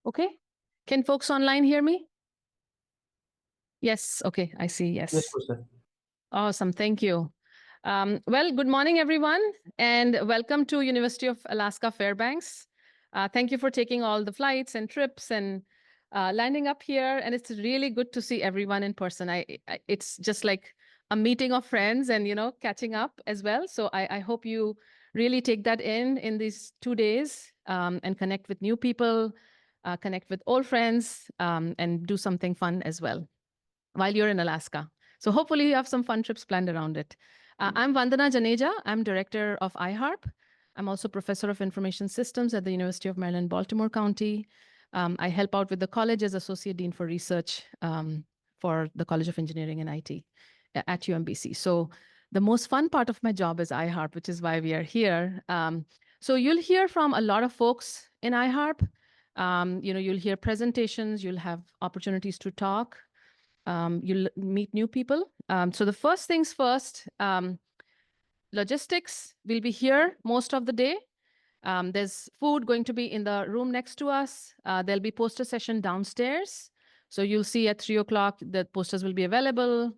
Okay. Can folks online hear me? Yes. Okay. I see. Yes. Yes, Professor. Awesome. Thank you. Well, good morning, everyone, and welcome to University of Alaska Fairbanks. Thank you for taking all the flights and trips and landing up here. And it's really good to see everyone in person. It's just like a meeting of friends and, catching up as well. So I hope you really take that in these 2 days and connect with new people, connect with old friends, and do something fun as well while you're in Alaska. So hopefully you have some fun trips planned around it. I'm Vandana Janeja. I'm director of iHARP. I'm also professor of information systems at the University of Maryland, Baltimore County. I help out with the college as associate dean for research for the College of Engineering and IT at UMBC. So the most fun part of my job is iHARP, which is why we are here. So you'll hear from a lot of folks in iHARP. You'll hear presentations, you'll have opportunities to talk. You'll meet new people. So the first things first, logistics will be here most of the day. There's food going to be in the room next to us. There'll be poster session downstairs. So you'll see at 3 o'clock, the posters will be available.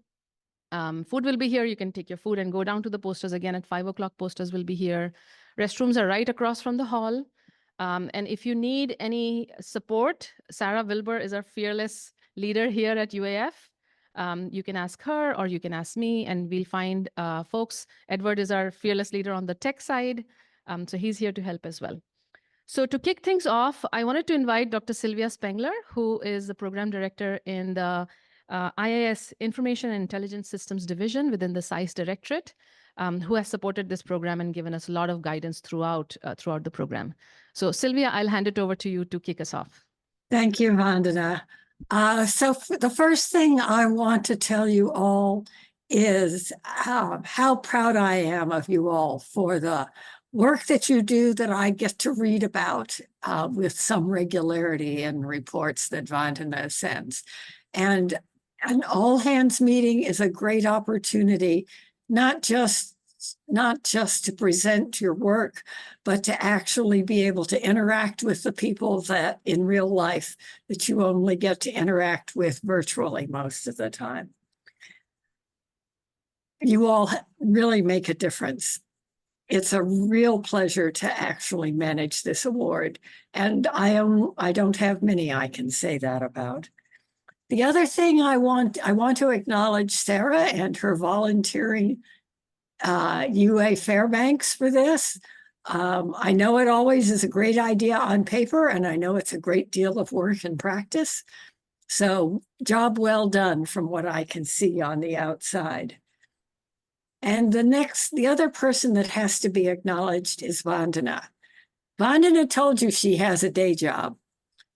Food will be here. You can take your food and go down to the posters again at 5 o'clock. Posters will be here. Restrooms are right across from the hall. And if you need any support, Sarah Wilbur is our fearless leader here at UAF. You can ask her or you can ask me and we'll find folks. Edward is our fearless leader on the tech side. So he's here to help as well. So to kick things off, I wanted to invite Dr. Sylvia Spengler, who is the program director in the IAS Information and Intelligence Systems Division within the SICE Directorate, who has supported this program and given us a lot of guidance throughout the program. So Sylvia, I'll hand it over to you to kick us off. Thank you, Vandana. So the first thing I want to tell you all is how proud I am of you all for the work that you do that I get to read about with some regularity in reports that Vandana sends. And an all-hands meeting is a great opportunity, not just to present your work, but to actually be able to interact with the people that in real life that you only get to interact with virtually most of the time. You all really make a difference. It's a real pleasure to actually manage this award. And I don't have many I can say that about. The other thing I want to acknowledge Sarah and her volunteering UA Fairbanks for this. I know it always is a great idea on paper, and I know it's a great deal of work and practice. So job well done from what I can see on the outside. And the other person that has to be acknowledged is Vandana. Vandana told you she has a day job.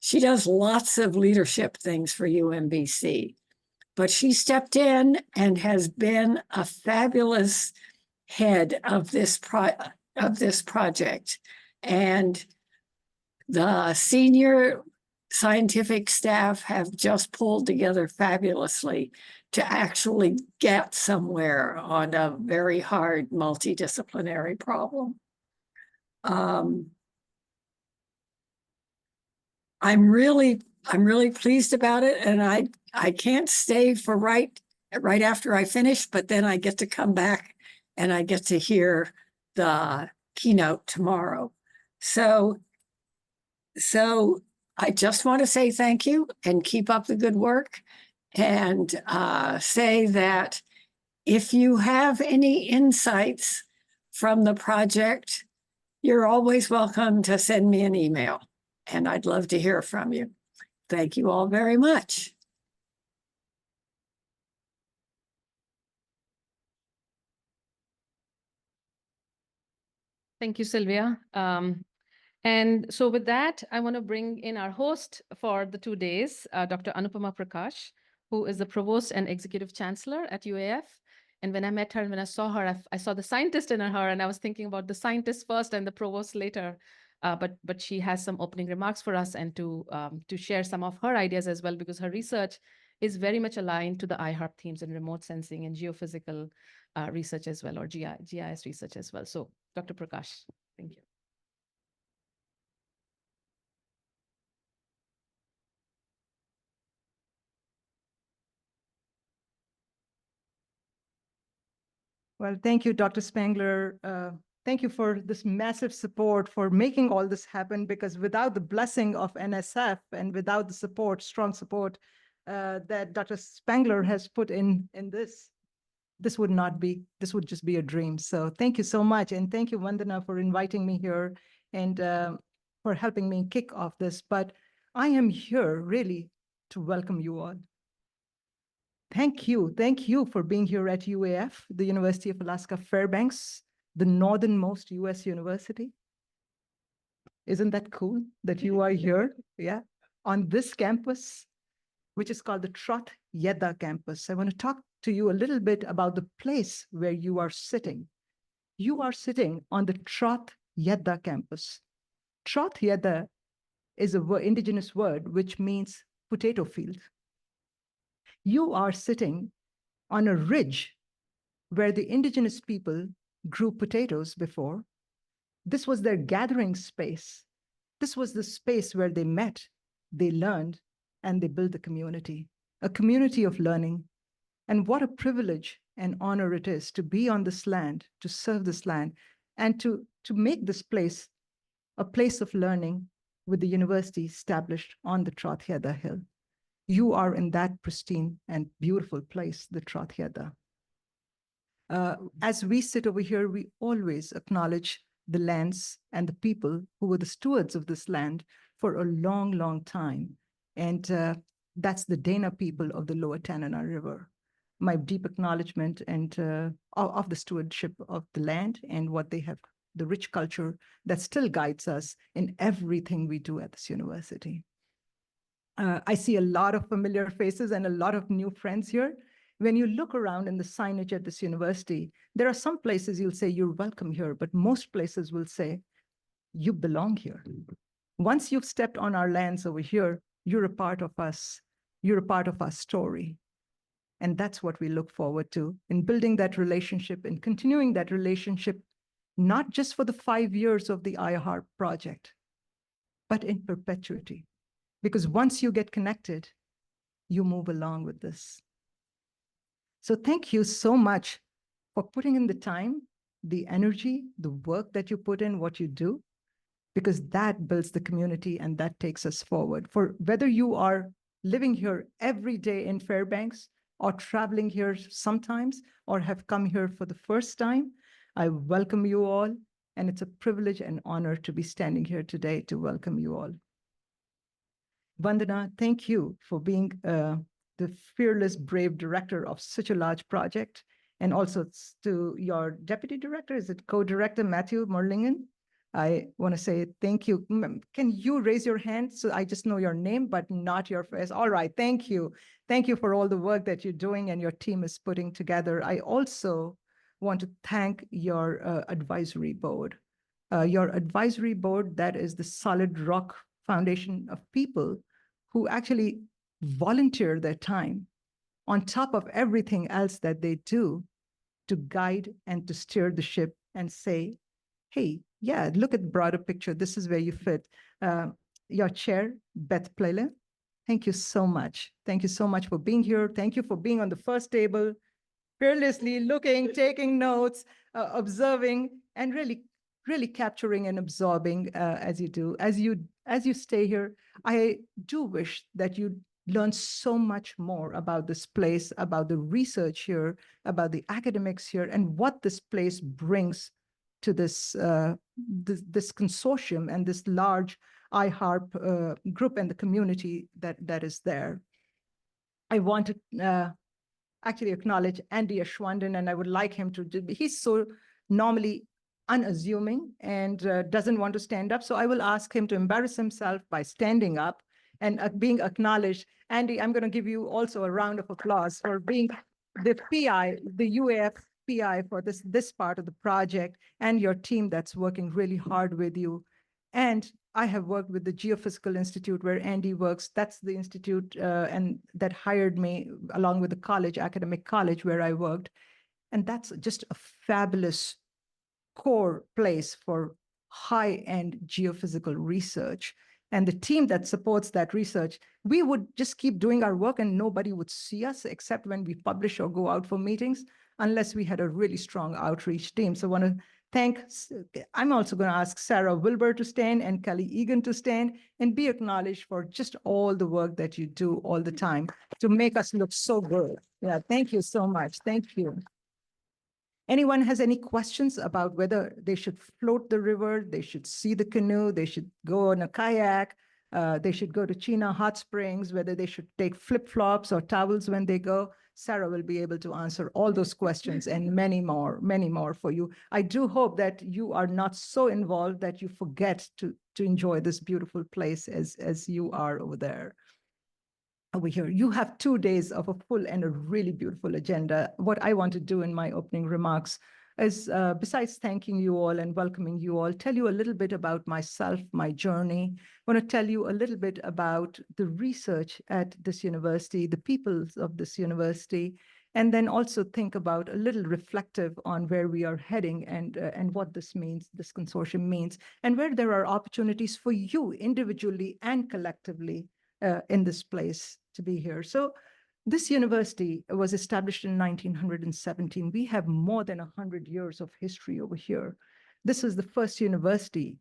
She does lots of leadership things for UMBC, but she stepped in and has been a fabulous head of this project. And the senior scientific staff have just pulled together fabulously to actually get somewhere on a very hard multidisciplinary problem. I'm really pleased about it, and I can't stay for right after I finish, but then I get to come back and I get to hear the keynote tomorrow. So I just want to say thank you and keep up the good work, and say that if you have any insights from the project, you're always welcome to send me an email, and I'd love to hear from you. Thank you all very much. Thank you, Sylvia. And so with that, I want to bring in our host for the 2 days, Dr. Anupma Prakash, who is the Provost and Executive Chancellor at UAF. And when I met her and when I saw her, I saw the scientist in her, and I was thinking about the scientist first and the Provost later. But she has some opening remarks for us and to share some of her ideas as well, because her research is very much aligned to the iHARP themes in remote sensing and geophysical research as well, or GIS research as well. So Dr. Prakash, thank you. Well, thank you, Dr. Spengler. Thank you for this massive support for making all this happen, because without the blessing of NSF and without the support, strong support that Dr. Spengler has put in this would not be, this would just be a dream. So thank you so much. And thank you, Vandana, for inviting me here and for helping me kick off this. But I am here really to welcome you all. Thank you. Thank you for being here at UAF, the University of Alaska Fairbanks, the northernmost US university. Isn't that cool that you are here? Yeah. On this campus, which is called the Trot Yedda campus. I want to talk to you a little bit about the place where you are sitting. You are sitting on the Trot Yedda campus. Trot Yedda is an indigenous word which means potato field. You are sitting on a ridge where the indigenous people grew potatoes before. This was their gathering space. This was the space where they met, they learned, and they built a community of learning. And what a privilege and honor it is to be on this land, to serve this land, and to make this place a place of learning with the university established on the Trot Yedda Hill. You are in that pristine and beautiful place, the Trot Yedda. As we sit over here, we always acknowledge the lands and the people who were the stewards of this land for a long, long time. And that's the Dana people of the Lower Tanana River. My deep acknowledgement and of the stewardship of the land and what they have, the rich culture that still guides us in everything we do at this university. I see a lot of familiar faces and a lot of new friends here. When you look around in the signage at this university, there are some places you'll say you're welcome here, but most places will say you belong here. Once you've stepped on our lands over here, you're a part of us. You're a part of our story. And that's what we look forward to in building that relationship and continuing that relationship, not just for the 5 years of the iHARP project, but in perpetuity. Because once you get connected, you move along with this. So thank you so much for putting in the time, the energy, the work that you put in, what you do, because that builds the community and that takes us forward. For whether you are living here every day in Fairbanks or traveling here sometimes or have come here for the first time, I welcome you all. And it's a privilege and honor to be standing here today to welcome you all. Vandana, thank you for being the fearless, brave director of such a large project. And also to your deputy director, is it co-director, Matthew Morlingen? I want to say thank you. Can you raise your hand so I just know your name, but not your face? All right, thank you. Thank you for all the work that you're doing and your team is putting together. I also want to thank your advisory board. Your advisory board, that is the solid rock foundation of people who actually volunteer their time on top of everything else that they do to guide and to steer the ship and say, hey, yeah, look at the broader picture. This is where you fit. Your chair, Beth Plele, thank you so much. Thank you so much for being here. Thank you for being on the first table, fearlessly looking, taking notes, observing, and really capturing and absorbing as you do. As you stay here, I do wish that you learn so much more about this place, about the research here, about the academics here, and what this place brings to this consortium and this large iHARP group and the community that is there. I want to actually acknowledge Andy Ashwandon, and I would like him to, he's so normally unassuming and doesn't want to stand up. So I will ask him to embarrass himself by standing up and being acknowledged. Andy, I'm going to give you also a round of applause for being the PI, the UAF PI for this part of the project, and your team that's working really hard with you. And I have worked with the Geophysical Institute where Andy works. That's the institute and that hired me along with the college, academic college where I worked. And that's just a fabulous core place for high-end geophysical research. And the team that supports that research, we would just keep doing our work and nobody would see us except when we publish or go out for meetings. unless we had a really strong outreach team. So I want to I'm also going to ask Sarah Wilbur to stand and Kelly Egan to stand and be acknowledged for just all the work that you do all the time to make us look so good. Yeah, thank you so much. Thank you. Anyone has any questions about whether they should float the river, they should see the canoe, they should go on a kayak, they should go to Chena Hot Springs, whether they should take flip-flops or towels when they go? Sarah will be able to answer all those questions and many more for you. I do hope that you are not so involved that you forget to enjoy this beautiful place as you are over there. Over here, you have 2 days of a full and a really beautiful agenda. What I want to do in my opening remarks is, besides thanking you all and welcoming you all, tell you a little bit about myself, my journey. I want to tell you a little bit about the research at this university, the people of this university, and then also think about a little reflective on where we are heading and what this means, this consortium means, and where there are opportunities for you individually and collectively in this place to be here. So this university was established in 1917. We have more than 100 years of history over here. This is the first university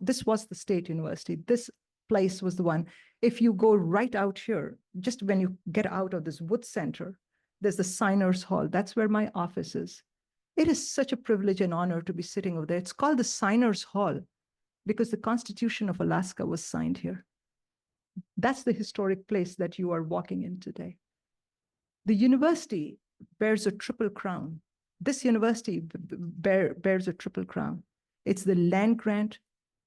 this was the state university. This place was the one. If you go right out here, just when you get out of this wood center, there's the Signers Hall. That's where my office is. It is such a privilege and honor to be sitting over there. It's called the Signers Hall because the Constitution of Alaska was signed here. That's the historic place that you are walking in today. The university bears a triple crown. This university bears a triple crown. It's the land grant,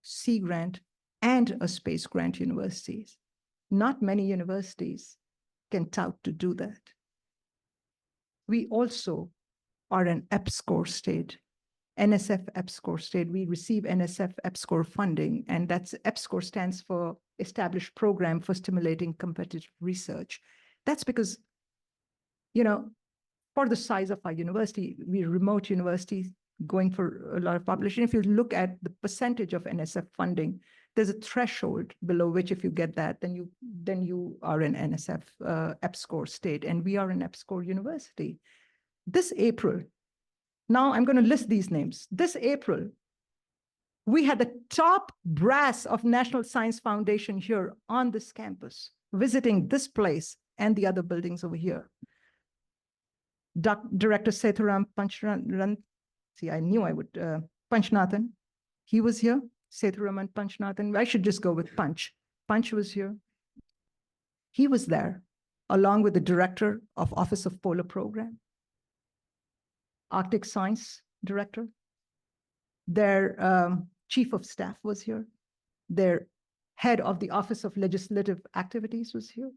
sea grant, and a space grant universities. Not many universities can tout to do that. We also are an EPSCoR state, NSF EPSCoR state. We receive NSF EPSCoR funding, and that's EPSCoR stands for Established Program for Stimulating Competitive Research. That's because, for the size of our university, we're a remote university going for a lot of population. If you look at the percentage of NSF funding, there's a threshold below which if you get that, then you are an NSF EPSCoR state, and we are an EPSCoR university. This April, now I'm going to list these names. This April, we had the top brass of National Science Foundation here on this campus, visiting this place and the other buildings over here. Director Sethuram Panchnathan, I knew I would, Panchnathan, he was here, Sethuraman Panchnathan. I should just go with Punch. Punch was here. He was there, along with the director of Office of Polar Program, Arctic Science Director. Their chief of staff was here. Their head of the Office of Legislative Activities was here.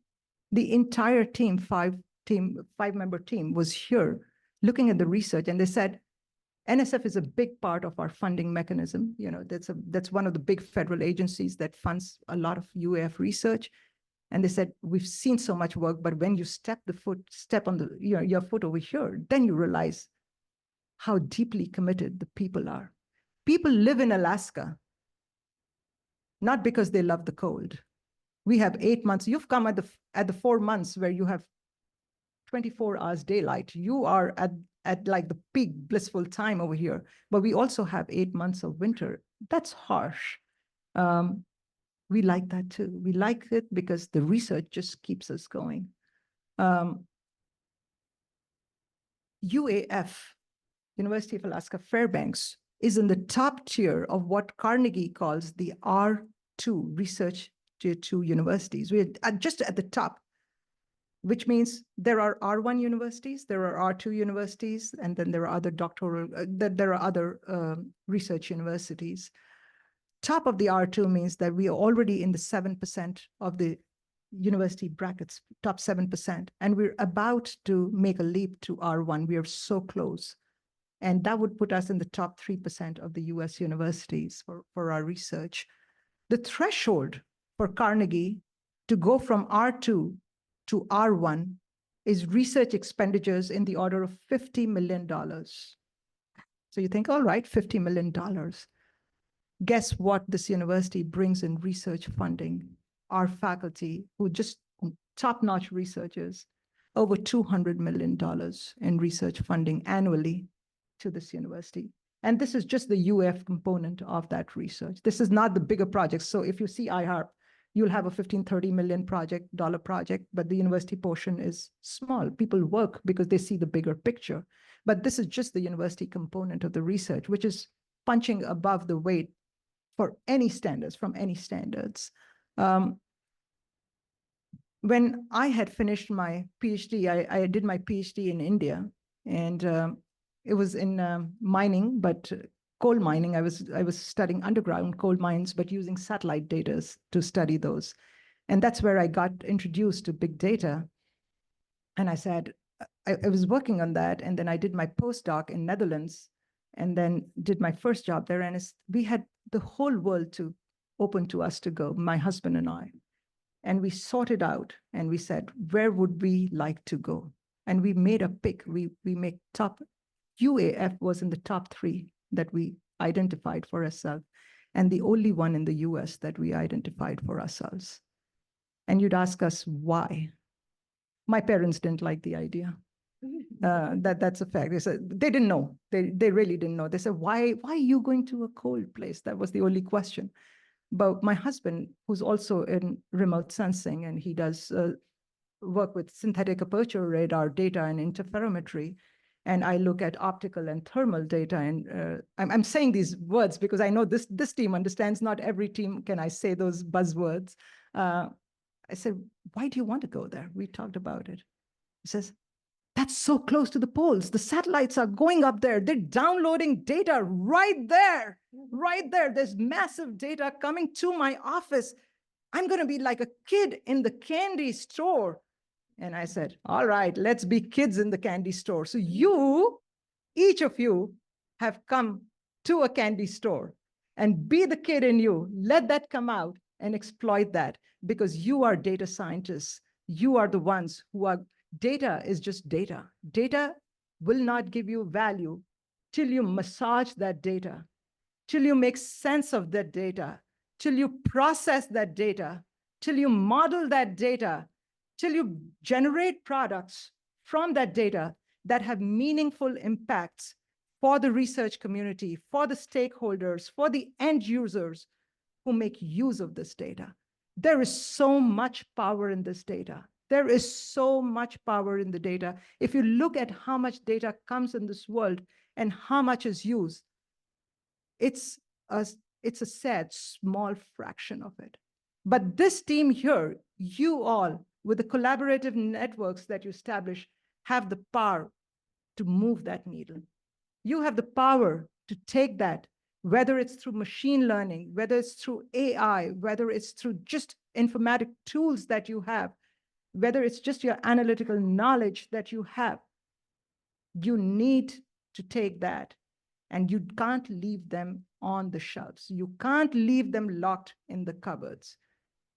The entire team, five-member team was here looking at the research, and they said, NSF is a big part of our funding mechanism. That's one of the big federal agencies that funds a lot of UAF research. And they said, we've seen so much work, but when you step on your foot over here, then you realize how deeply committed the people are. People live in Alaska, not because they love the cold. We have 8 months. You've come at the 4 months where you have 24 hours daylight. You are at like the peak blissful time over here, but we also have 8 months of winter. That's harsh. We like that too. We like it because the research just keeps us going. UAF, University of Alaska Fairbanks, is in the top tier of what Carnegie calls the R2 research tier 2 universities. We're just at the top, which means there are R1 universities, there are R2 universities, and then there are other research universities. Top of the R2 means that we are already in the 7% of the university brackets, top 7%, and we're about to make a leap to R1. We are so close. And that would put us in the top 3% of the US universities for our research. The threshold for Carnegie to go from R2 to R1 is research expenditures in the order of $50 million. So you think, all right, $50 million. Guess what this university brings in research funding? Our faculty, who just top-notch researchers, over $200 million in research funding annually to this university. And this is just the UF component of that research. This is not the bigger projects. So if you see iHARP, you'll have a $15-30 million project, but the university portion is small. People work because they see the bigger picture. But this is just the university component of the research, which is punching above the weight for any standards, from any standards. When I had finished my PhD, I did my PhD in India, and it was in mining, but coal mining. I was studying underground coal mines, but using satellite data to study those. And that's where I got introduced to big data. And I said, I was working on that. And then I did my postdoc in Netherlands, and then did my first job there. And we had the whole world open to us to go, my husband and I. And we sorted out, and we said, where would we like to go? And we made a pick. We make top, UAF was in the top 3 that we identified for ourselves, and the only one in the US that we identified for ourselves. And you'd ask us why. My parents didn't like the idea. That's a fact. They said they didn't know. They really didn't know. They said, why are you going to a cold place? That was the only question. But my husband, who's also in remote sensing, and he does work with synthetic aperture radar data and interferometry, and I look at optical and thermal data. And I'm saying these words because I know this team understands. Not every team can I say those buzzwords. I said, why do you want to go there? We talked about it. He says, that's so close to the poles. The satellites are going up there. They're downloading data right there, right there. There's massive data coming to my office. I'm going to be like a kid in the candy store. And I said, all right, let's be kids in the candy store. So each of you have come to a candy store, and be the kid in you. Let that come out and exploit that, because you are data scientists. You are the ones who are. Data is just data. Data will not give you value till you massage that data, till you make sense of that data, till you process that data, till you model that data, till you generate products from that data that have meaningful impacts for the research community, for the stakeholders, for the end users who make use of this data. There is so much power in this data. There is so much power in the data. If you look at how much data comes in this world and how much is used, it's a sad, small fraction of it. But this team here, you all, with the collaborative networks that you establish, have the power to move that needle. You have the power to take that, whether it's through machine learning, whether it's through AI, whether it's through just informatic tools that you have, whether it's just your analytical knowledge that you have. You need to take that, and you can't leave them on the shelves. You can't leave them locked in the cupboards.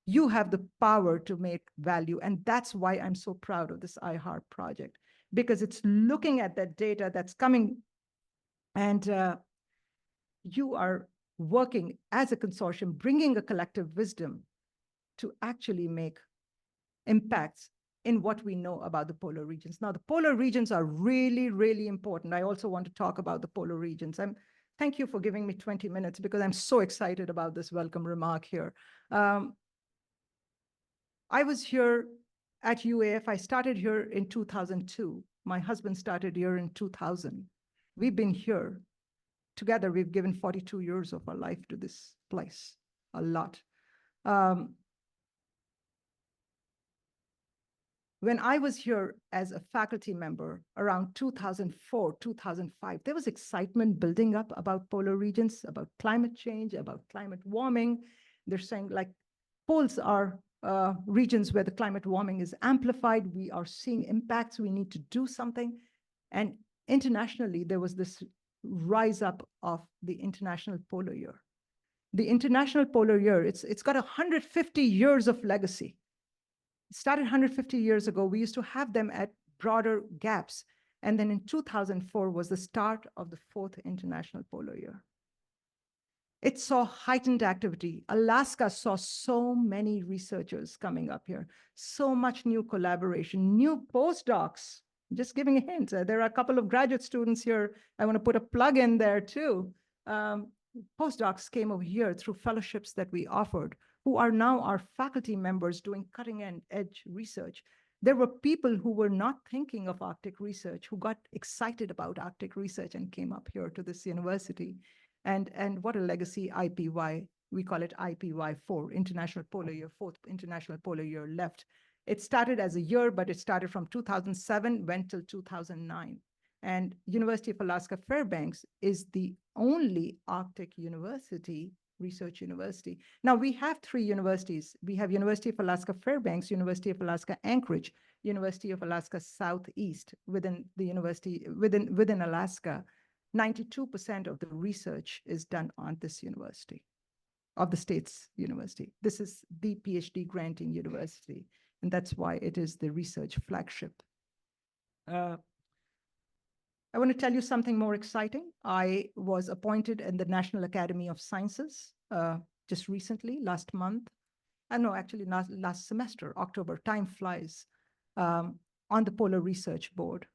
You have the power to make value. And that's why I'm so proud of this iHARP project, because it's looking at that data that's coming, and you are working as a consortium, bringing a collective wisdom to actually make impacts in what we know about the polar regions. Now, the polar regions are really, really important. I also want to talk about the polar regions. Thank you for giving me 20 minutes, because I'm so excited about this welcome remark here. I was here at UAF. I started here in 2002. My husband started here in 2000. We've been here together. We've given 42 years of our life to this place, a lot. When I was here as a faculty member around 2004, 2005, there was excitement building up about polar regions, about climate change, about climate warming. They're saying, like, poles are regions where the climate warming is amplified. We are seeing impacts. We need to do something. And internationally, there was this rise up of the International Polar Year. The International Polar Year, it's got 150 years of legacy. It started 150 years ago. We used to have them at broader gaps. And then in 2004 was the start of the 4th International Polar Year. It saw heightened activity. Alaska saw so many researchers coming up here, so much new collaboration, new postdocs. Just giving a hint, there are a couple of graduate students here. I want to put a plug in there too. Postdocs came over here through fellowships that we offered, who are now our faculty members doing cutting edge research. There were people who were not thinking of Arctic research, who got excited about Arctic research and came up here to this university. And what a legacy IPY, we call it IPY4, International Polar Year, 4th International Polar Year left. It started as a year, but it started from 2007, went till 2009. And University of Alaska Fairbanks is the only Arctic university, research university. Now we have 3 universities. We have University of Alaska Fairbanks, University of Alaska Anchorage, University of Alaska Southeast within the university, within Alaska. 92% of the research is done on this university, of the state's university. This is the PhD granting university, and that's why it is the research flagship. I want to tell you something more exciting. I was appointed in the National Academy of Sciences just recently, last month. No, actually last semester, October, time flies, on the Polar Research Board.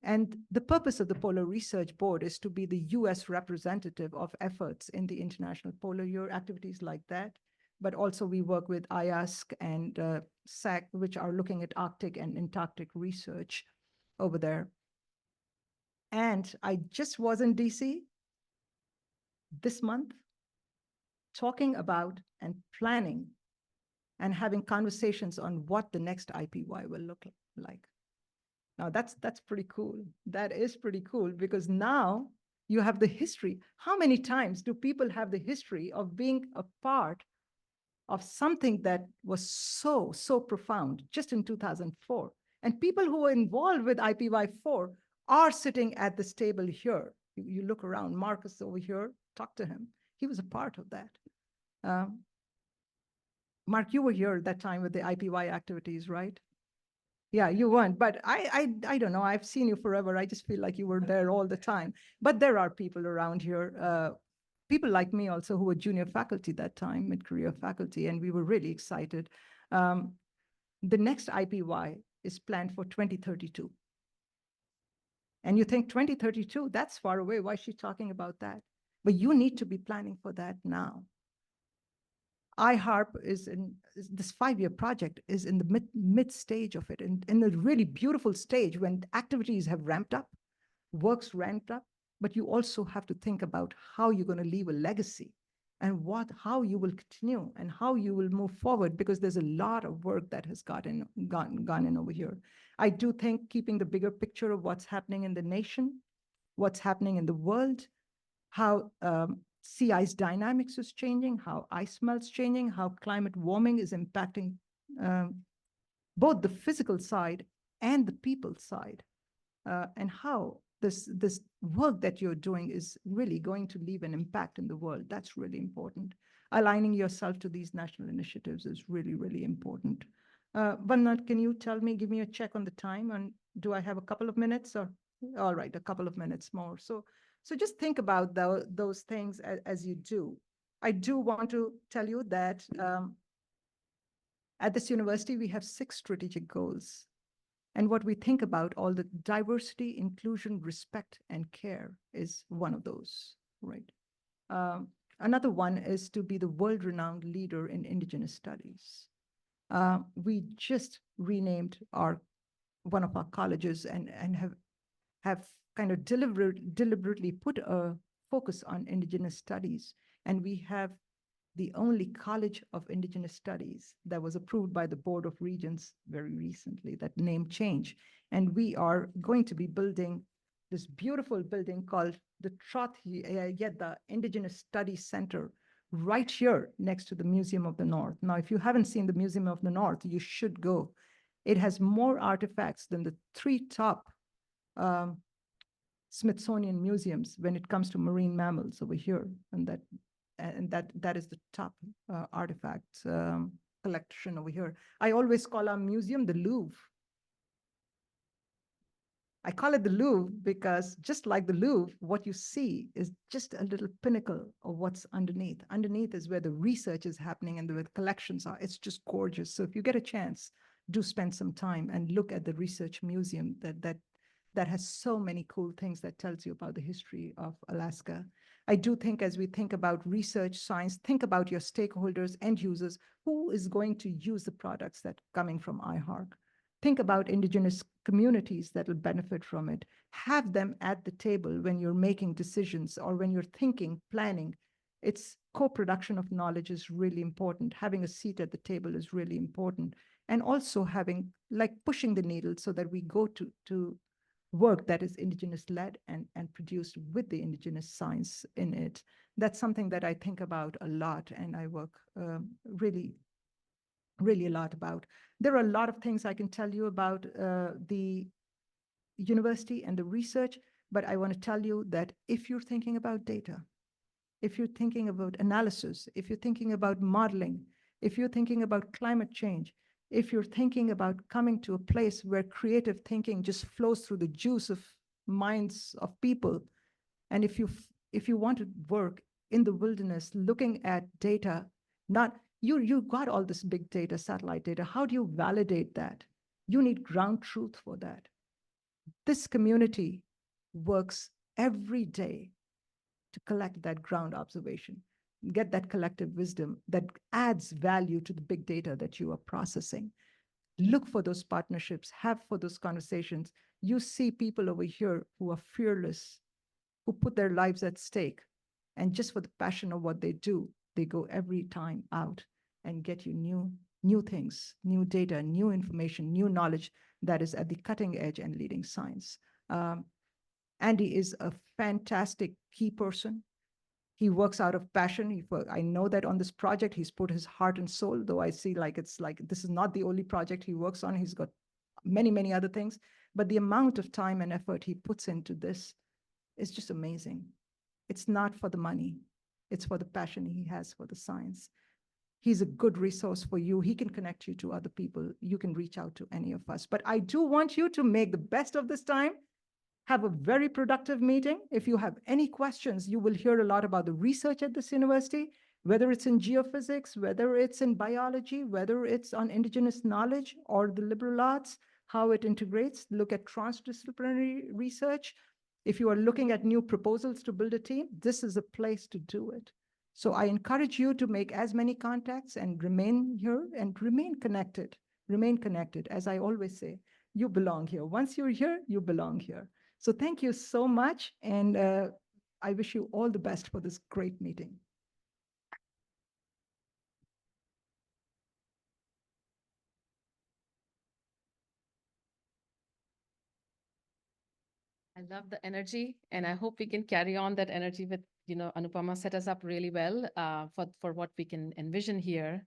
And the purpose of the Polar Research Board is to be the US representative of efforts in the International Polar Year, activities like that. But also we work with IASC and SAC, which are looking at Arctic and Antarctic research over there. And I just was in DC this month talking about and planning and having conversations on what the next IPY will look like. Now that's pretty cool. That is pretty cool, because now you have the history. How many times do people have the history of being a part of something that was so profound just in 2004? And people who were involved with IPY4 are sitting at this table here. You look around, Marcus over here, talk to him. He was a part of that. Mark, you were here at that time with the IPY activities, right? Yeah, you weren't, but I don't know. I've seen you forever. I just feel like you were there all the time. But there are people around here, people like me also, who were junior faculty that time, mid-career faculty, and we were really excited. The next IPY is planned for 2032. And you think 2032, that's far away. Why is she talking about that? But you need to be planning for that now. iHARP this 5-year project is in the mid stage of it, in a really beautiful stage when activities have ramped up, work's ramped up, but you also have to think about how you're going to leave a legacy and how you will continue and how you will move forward, because there's a lot of work that has gone in over here. I do think keeping the bigger picture of what's happening in the nation, what's happening in the world, how sea ice dynamics is changing, how ice melt's changing, how climate warming is impacting both the physical side and the people side, and how this work that you're doing is really going to leave an impact in the world. That's really important. Aligning yourself to these national initiatives is really, really important. Vandana, can you give me a check on the time, and do I have a couple of minutes? Or all right, a couple of minutes more. So just think about those things as you do. I do want to tell you that at this university, we have 6 strategic goals. And what we think about, all the diversity, inclusion, respect, and care is one of those, right? Another one is to be the world-renowned leader in Indigenous studies. We just renamed one of our colleges and have kind of deliberately put a focus on Indigenous studies. And we have the only College of Indigenous Studies that was approved by the Board of Regents very recently, that name change. And we are going to be building this beautiful building called the the Indigenous Studies Center right here next to the Museum of the North. Now, if you haven't seen the Museum of the North, you should go. It has more artifacts than the 3 top Smithsonian museums when it comes to marine mammals over here, and that is the top artifact collection over here. I always call our museum the Louvre. I call it the Louvre because just like the Louvre, what you see is just a little pinnacle of what's underneath. Underneath is where the research is happening and where the collections are. It's just gorgeous. So if you get a chance, do spend some time and look at the research museum that has so many cool things that tells you about the history of Alaska. I do think as we think about research, science, think about your stakeholders, end users, who is going to use the products that are coming from iHARP. Think about Indigenous communities that will benefit from it. Have them at the table when you're making decisions or when you're thinking, planning. It's co-production of knowledge is really important. Having a seat at the table is really important. And also having, like, pushing the needle so that we go to work that is Indigenous-led and produced with the Indigenous science in it. That's something that I think about a lot, and I work really a lot about. There are a lot of things I can tell you about the university and the research, but I want to tell you that if you're thinking about data, if you're thinking about analysis, if you're thinking about modeling, if you're thinking about climate change, if you're thinking about coming to a place where creative thinking just flows through the juice of minds of people, and if you want to work in the wilderness looking at data, not you got all this big data, satellite data, how do you validate that? You need ground truth for that. This community works every day to collect that ground observation, get that collective wisdom that adds value to the big data that you are processing. Look for those partnerships, have for those conversations. You see people over here who are fearless, who put their lives at stake, and just for the passion of what they do, they go every time out and get you new things, new data, new information, new knowledge that is at the cutting edge and leading science. Andy is a fantastic key person. He works out of passion. I know that on this project, he's put his heart and soul, though I see it's like this is not the only project he works on. He's got many, many other things. But the amount of time and effort he puts into this is just amazing. It's not for the money. It's for the passion he has for the science. He's a good resource for you. He can connect you to other people. You can reach out to any of us. But I do want you to make the best of this time. Have a very productive meeting. If you have any questions, you will hear a lot about the research at this university, whether it's in geophysics, whether it's in biology, whether it's on Indigenous knowledge or the liberal arts, how it integrates. Look at transdisciplinary research. If you are looking at new proposals to build a team, this is a place to do it. So I encourage you to make as many contacts and remain here and remain connected. Remain connected. As I always say, you belong here. Once you're here, you belong here. So thank you so much. And I wish you all the best for this great meeting. I love the energy, and I hope we can carry on that energy with, Anupama set us up really well for what we can envision here.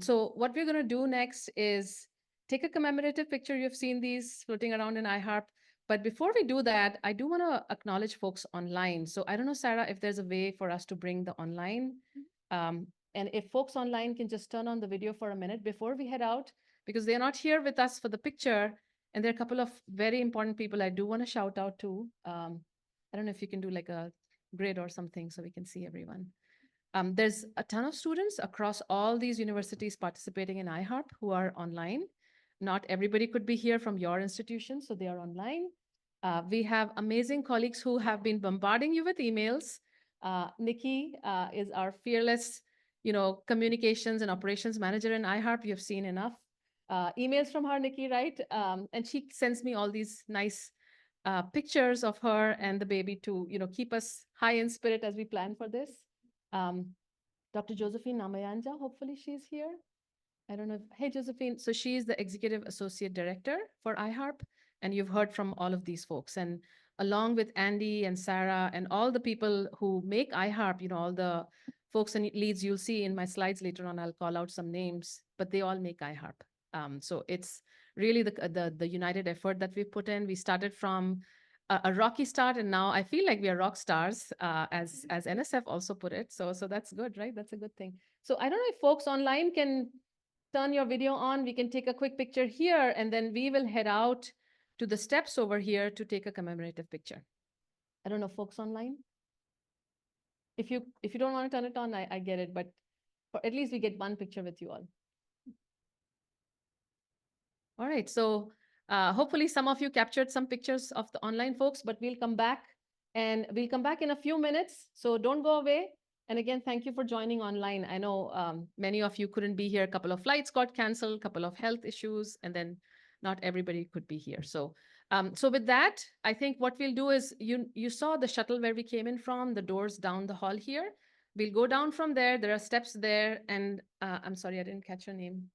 So what we're going to do next is take a commemorative picture. You've seen these floating around in iHARP. But before we do that, I do want to acknowledge folks online. So I don't know, Sarah, if there's a way for us to bring the online. And if folks online can just turn on the video for a minute before we head out, because they're not here with us for the picture. And there are a couple of very important people I do want to shout out to. I don't know if you can do like a grid or something so we can see everyone. There's a ton of students across all these universities participating in iHARP who are online. Not everybody could be here from your institution, so they are online. We have amazing colleagues who have been bombarding you with emails. Nikki is our fearless, communications and operations manager in iHARP. You've seen enough emails from her, Nikki, right? And she sends me all these nice pictures of her and the baby to, keep us high in spirit as we plan for this. Dr. Josephine Namayanja, hopefully she's here. I don't know. Hey, Josephine. So she's the Executive Associate Director for iHARP, and you've heard from all of these folks. And along with Andy and Sarah and all the people who make iHARP, all the folks and leads you'll see in my slides later on, I'll call out some names, but they all make iHARP. So it's really the united effort that we've put in. We started from a rocky start, and now I feel like we are rock stars, as NSF also put it. So that's good, right? That's a good thing. So I don't know if folks online can turn your video on. We can take a quick picture here, and then we will head out to the steps over here to take a commemorative picture. I don't know, folks online? If you don't want to turn it on, I get it, but at least we get one picture with you all. All right, so hopefully some of you captured some pictures of the online folks, but we'll come back in a few minutes. So don't go away. And again, thank you for joining online. I know many of you couldn't be here. A couple of flights got canceled, a couple of health issues, and then not everybody could be here. So with that, I think what we'll do is you saw the shuttle where we came in from, the doors down the hall here. We'll go down from there. There are steps there. And I'm sorry, I didn't catch your name.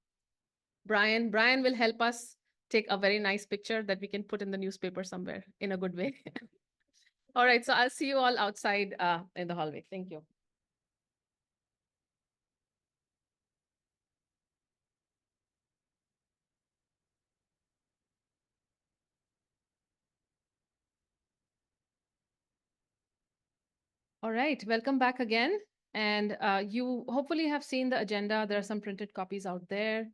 Brian will help us take a very nice picture that we can put in the newspaper somewhere in a good way. All right, so I'll see you all outside in the hallway. Thank you. All right, welcome back again. And you hopefully have seen the agenda. There are some printed copies out there.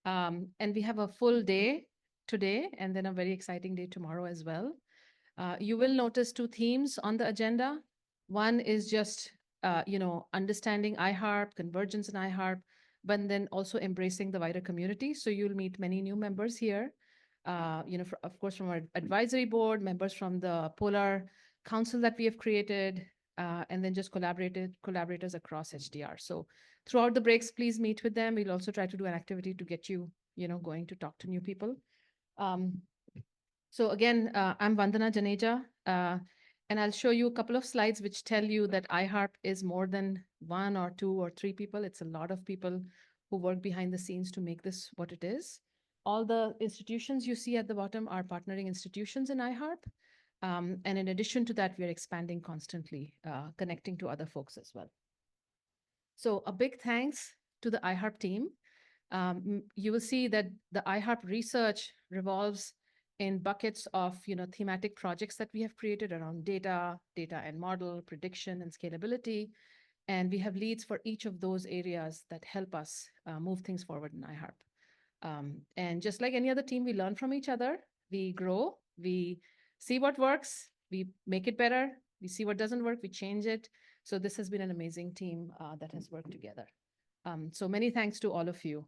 And we have a full day today and then a very exciting day tomorrow as well. You will notice two themes on the agenda. One is just, understanding iHARP, convergence in iHARP, but then also embracing the wider community. So you'll meet many new members here, of course, from our advisory board, members from the Polar Council that we have created, and then just collaborators across HDR. So throughout the breaks, please meet with them. We'll also try to do an activity to get you, going to talk to new people. So again, I'm Vandana Janeja, and I'll show you a couple of slides which tell you that iHARP is more than 1 or 2 or 3 people. It's a lot of people who work behind the scenes to make this what it is. All the institutions you see at the bottom are partnering institutions in iHARP. And in addition to that, we are expanding constantly, connecting to other folks as well. So a big thanks to the iHARP team. You will see that the iHARP research revolves in buckets of thematic projects that we have created around data and model, prediction, and scalability. And we have leads for each of those areas that help us move things forward in iHARP. And just like any other team, we learn from each other, we grow, we see what works, we make it better, we see what doesn't work, we change it. So this has been an amazing team that has worked together. So many thanks to all of you.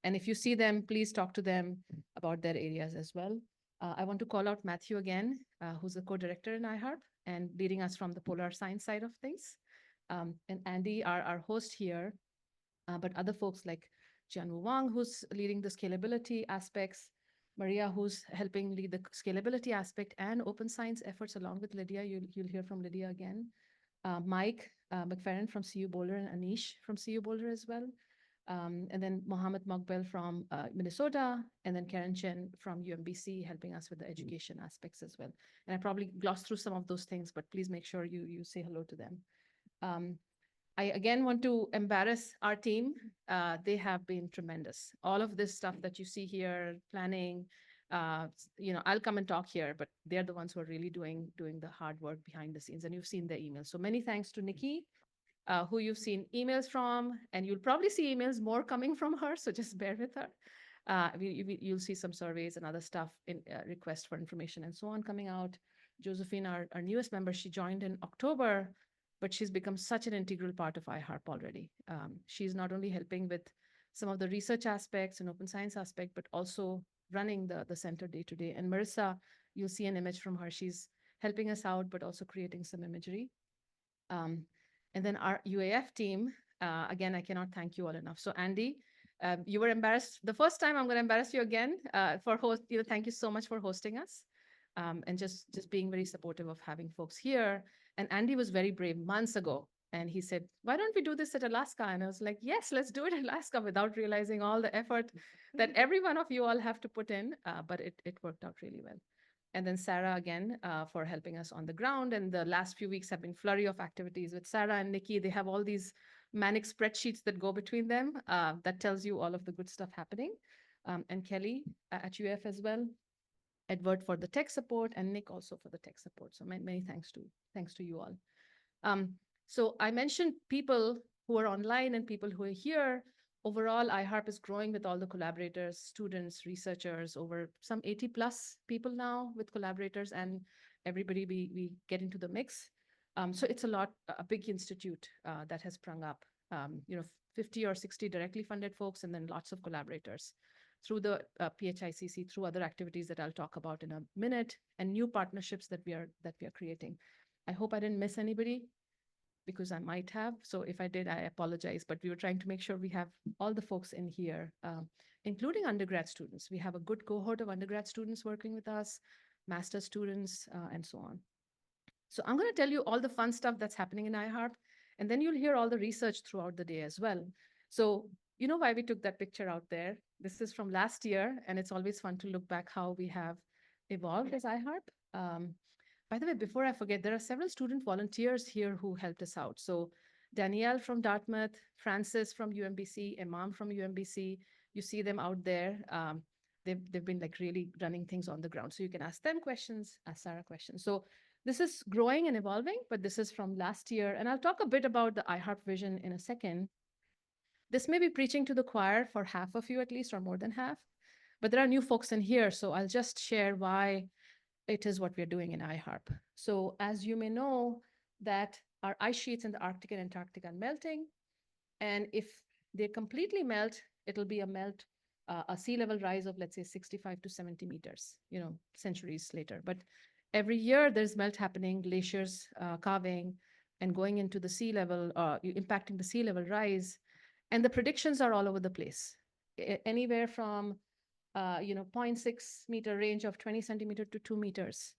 And if you see them, please talk to them about their areas as well. I want to call out Matthew again, who's the co-director in iHARP and leading us from the polar science side of things. And Andy, our host here, but other folks like Jianwu Wang, who's leading the scalability aspects, Maria, who's helping lead the scalability aspect and open science efforts along with Lydia. You'll hear from Lydia again. Mike McFerrin from CU Boulder and Anish from CU Boulder as well. And then Mohammed Mokbel from Minnesota, and then Karen Chen from UMBC helping us with the education aspects as well. And I probably glossed through some of those things, but please make sure you say hello to them. I again want to embarrass our team. They have been tremendous. All of this stuff that you see here, planning, I'll come and talk here, but they're the ones who are really doing the hard work behind the scenes, and you've seen their emails. So many thanks to Nikki, who you've seen emails from, and you'll probably see emails more coming from her, so just bear with her. You'll see some surveys and other stuff in requests for information and so on coming out. Josephine, our newest member, she joined in October, but she's become such an integral part of iHARP already. She's not only helping with some of the research aspects and open science aspect, but also running the center day to day. And Marissa, you'll see an image from her. She's helping us out, but also creating some imagery. And then our UAF team, again, I cannot thank you all enough. So Andy, you were embarrassed the first time. I'm going to embarrass you again thank you so much for hosting us. And just being very supportive of having folks here. And Andy was very brave months ago. And he said, why don't we do this at Alaska? And I was like, yes, let's do it in Alaska, without realizing all the effort that every one of you all have to put in. But it worked out really well. And then Sarah again for helping us on the ground. And the last few weeks have been flurry of activities with Sarah and Nikki. They have all these manic spreadsheets that go between them that tells you all of the good stuff happening. And Kelly at UF as well. Edward for the tech support, and Nick also for the tech support. So many thanks to you all. So I mentioned people who are online and people who are here. Overall, iHARP is growing with all the collaborators, students, researchers, over some 80 plus people now with collaborators, and everybody we get into the mix. So it's a big institute that has sprung up, 50 or 60 directly funded folks, and then lots of collaborators through the PHICC, through other activities that I'll talk about in a minute, and new partnerships that we are creating. I hope I didn't miss anybody, because I might have. So if I did, I apologize. But we were trying to make sure we have all the folks in here, including undergrad students. We have a good cohort of undergrad students working with us, master students, and so on. So I'm going to tell you all the fun stuff that's happening in iHARP, and then you'll hear all the research throughout the day as well. So you know why we took that picture out there. This is from last year, and it's always fun to look back how we have evolved as iHARP. By the way, before I forget, there are several student volunteers here who helped us out. So Danielle from Dartmouth, Francis from UMBC, Imam from UMBC, you see them out there. They've been like really running things on the ground. So you can ask them questions, ask Sarah questions. So this is growing and evolving, but this is from last year. And I'll talk a bit about the iHARP vision in a second. This may be preaching to the choir for half of you at least, or more than half, but there are new folks in here. So I'll just share why it is what we're doing in iHARP. So as you may know, that our ice sheets in the Arctic and Antarctic are melting. And if they completely melt, it'll be a sea level rise of, let's say, 65 to 70 meters, centuries later. But every year there's melt happening, glaciers calving and going into the sea level, impacting the sea level rise. And the predictions are all over the place, anywhere from 0.6 meter range of 20 centimeter to 2 meters.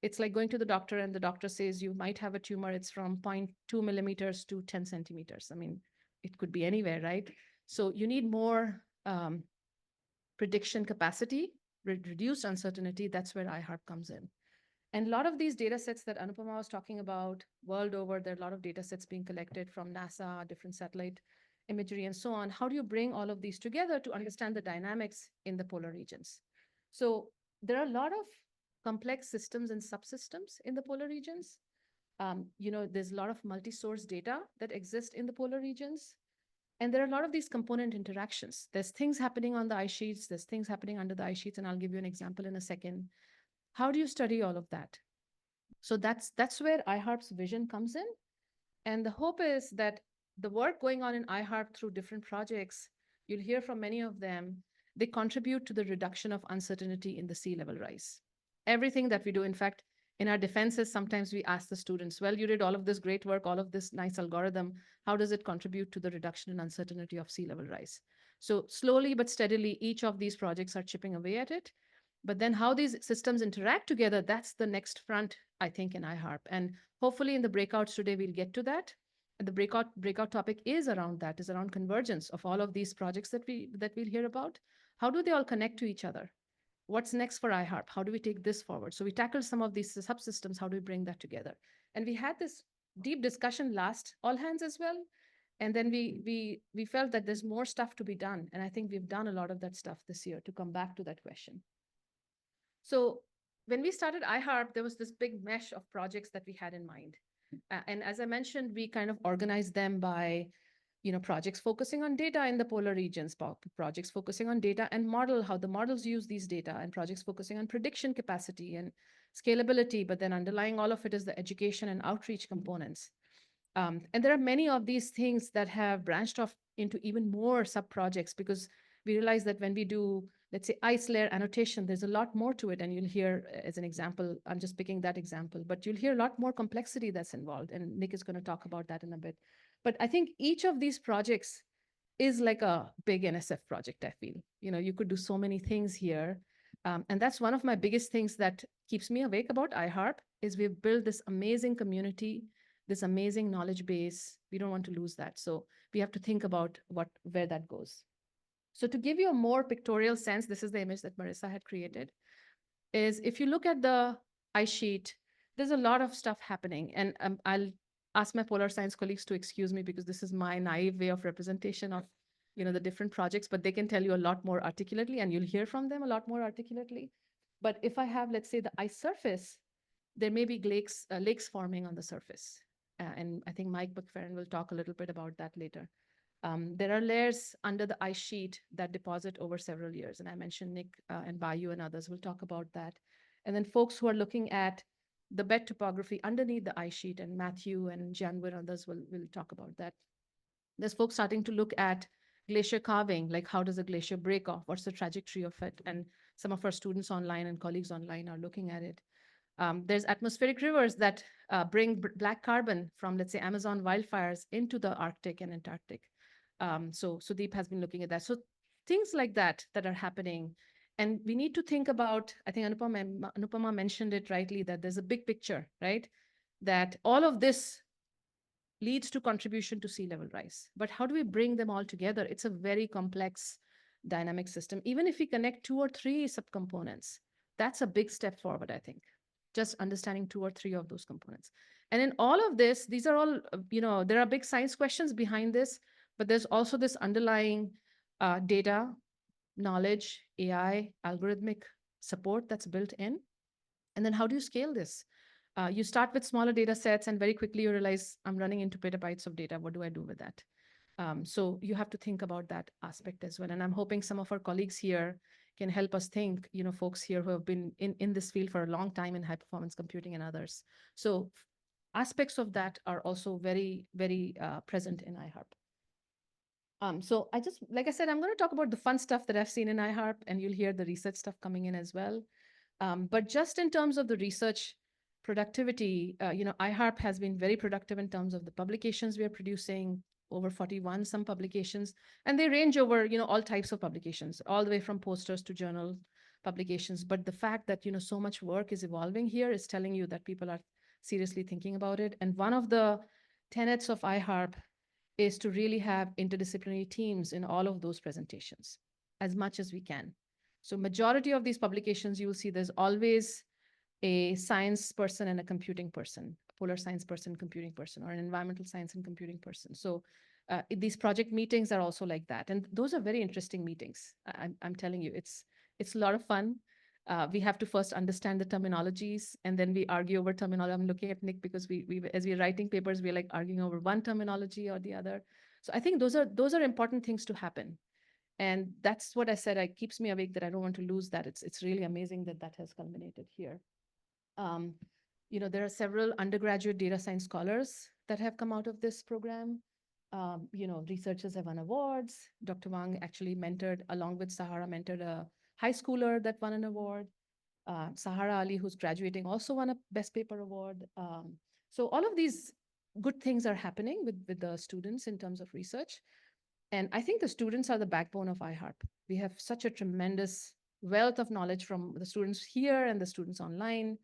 It's like going to the doctor and the doctor says you might have a tumor. It's from 0.2 millimeters to 10 centimeters. I mean, it could be anywhere, right? So you need more prediction capacity, reduced uncertainty. That's where iHARP comes in. And a lot of these data sets that Anupma was talking about world over, there are a lot of data sets being collected from NASA, different satellite imagery, and so on. How do you bring all of these together to understand the dynamics in the polar regions? So there are a lot of complex systems and subsystems in the polar regions. There's a lot of multi-source data that exist in the polar regions. And there are a lot of these component interactions. There's things happening on the ice sheets, there's things happening under the ice sheets, and I'll give you an example in a second. How do you study all of that? So that's where iHARP's vision comes in. And the hope is that the work going on in iHARP through different projects, you'll hear from many of them, they contribute to the reduction of uncertainty in the sea level rise. Everything that we do, in fact, in our defenses, sometimes we ask the students, well, you did all of this great work, all of this nice algorithm. How does it contribute to the reduction in uncertainty of sea level rise? So slowly but steadily, each of these projects are chipping away at it. But then how these systems interact together, that's the next front, I think, in iHARP. And hopefully in the breakouts today, we'll get to that. And the breakout topic is around convergence of all of these projects that we'll hear about. How do they all connect to each other? What's next for iHARP? How do we take this forward? So we tackled some of these subsystems. How do we bring that together? And we had this deep discussion last all hands as well. And then we felt that there's more stuff to be done. And I think we've done a lot of that stuff this year to come back to that question. So when we started iHARP, there was this big mesh of projects that we had in mind. And as I mentioned, we kind of organized them by, projects focusing on data in the polar regions, projects focusing on data and model, how the models use these data, and projects focusing on prediction capacity and scalability, but then underlying all of it is the education and outreach components. And there are many of these things that have branched off into even more sub-projects, because we realize that when we do, let's say, ice layer annotation, there's a lot more to it. And you'll hear, as an example, I'm just picking that example, but you'll hear a lot more complexity that's involved. And Nick is going to talk about that in a bit. But I think each of these projects is like a big NSF project, I feel. You could do so many things here. And that's one of my biggest things that keeps me awake about iHARP, is we've built this amazing community, this amazing knowledge base. We don't want to lose that. So we have to think about where that goes. So to give you a more pictorial sense, this is the image that Marissa had created, is if you look at the ice sheet, there's a lot of stuff happening. And I'll ask my polar science colleagues to excuse me, because this is my naive way of representation of the different projects, but they can tell you a lot more articulately, and you'll hear from them a lot more articulately. But if I have, let's say, the ice surface, there may be lakes forming on the surface. And I think Mike McFerrin will talk a little bit about that later. There are layers under the ice sheet that deposit over several years. And I mentioned Nick and Bayou and others will talk about that. And then folks who are looking at the bed topography underneath the ice sheet, and Matthew and Janwir and others will talk about that. There's folks starting to look at glacier carving, like how does a glacier break off? What's the trajectory of it? And some of our students online and colleagues online are looking at it. There's atmospheric rivers that bring black carbon from, let's say, Amazon wildfires into the Arctic and Antarctic. So Sudeep has been looking at that. So things like that are happening. And we need to think about, I think Anupama mentioned it rightly, that there's a big picture, right? That all of this leads to contribution to sea level rise. But how do we bring them all together? It's a very complex dynamic system. Even if we connect 2 or 3 subcomponents, that's a big step forward, I think. Just understanding 2 or 3 of those components. And in all of this, these are all, there are big science questions behind this, but there's also this underlying data, knowledge, AI, algorithmic support that's built in. And then how do you scale this? You start with smaller data sets and very quickly you realize I'm running into petabytes of data. What do I do with that? So you have to think about that aspect as well. And I'm hoping some of our colleagues here can help us think, folks here who have been in this field for a long time in high performance computing and others. So aspects of that are also very, very present in iHARP. So like I said, I'm going to talk about the fun stuff that I've seen in iHARP, and you'll hear the research stuff coming in as well. But just in terms of the research productivity, iHARP has been very productive in terms of the publications we are producing, over 41 some publications, and they range over, all types of publications, all the way from posters to journal publications. But the fact that, so much work is evolving here is telling you that people are seriously thinking about it. And one of the tenets of iHARP is to really have interdisciplinary teams in all of those presentations as much as we can. So majority of these publications, you will see there's always a science person and a computing person, a polar science person, computing person, or an environmental science and computing person. So these project meetings are also like that. And those are very interesting meetings. I'm telling you, it's a lot of fun. We have to first understand the terminologies, and then we argue over terminology. I'm looking at Nick because we as we're writing papers, we're like arguing over one terminology or the other. So I think those are important things to happen. And that's what I said, it keeps me awake, that I don't want to lose that. It's really amazing that has culminated here. There are several undergraduate data science scholars that have come out of this program. Researchers have won awards. Dr. Wang actually mentored, along with Sahara, mentored a high schooler that won an award. Sahara Ali, who's graduating, also won a Best Paper Award. So all of these good things are happening with the students in terms of research. And I think the students are the backbone of iHARP. We have such a tremendous wealth of knowledge from the students here and the students online.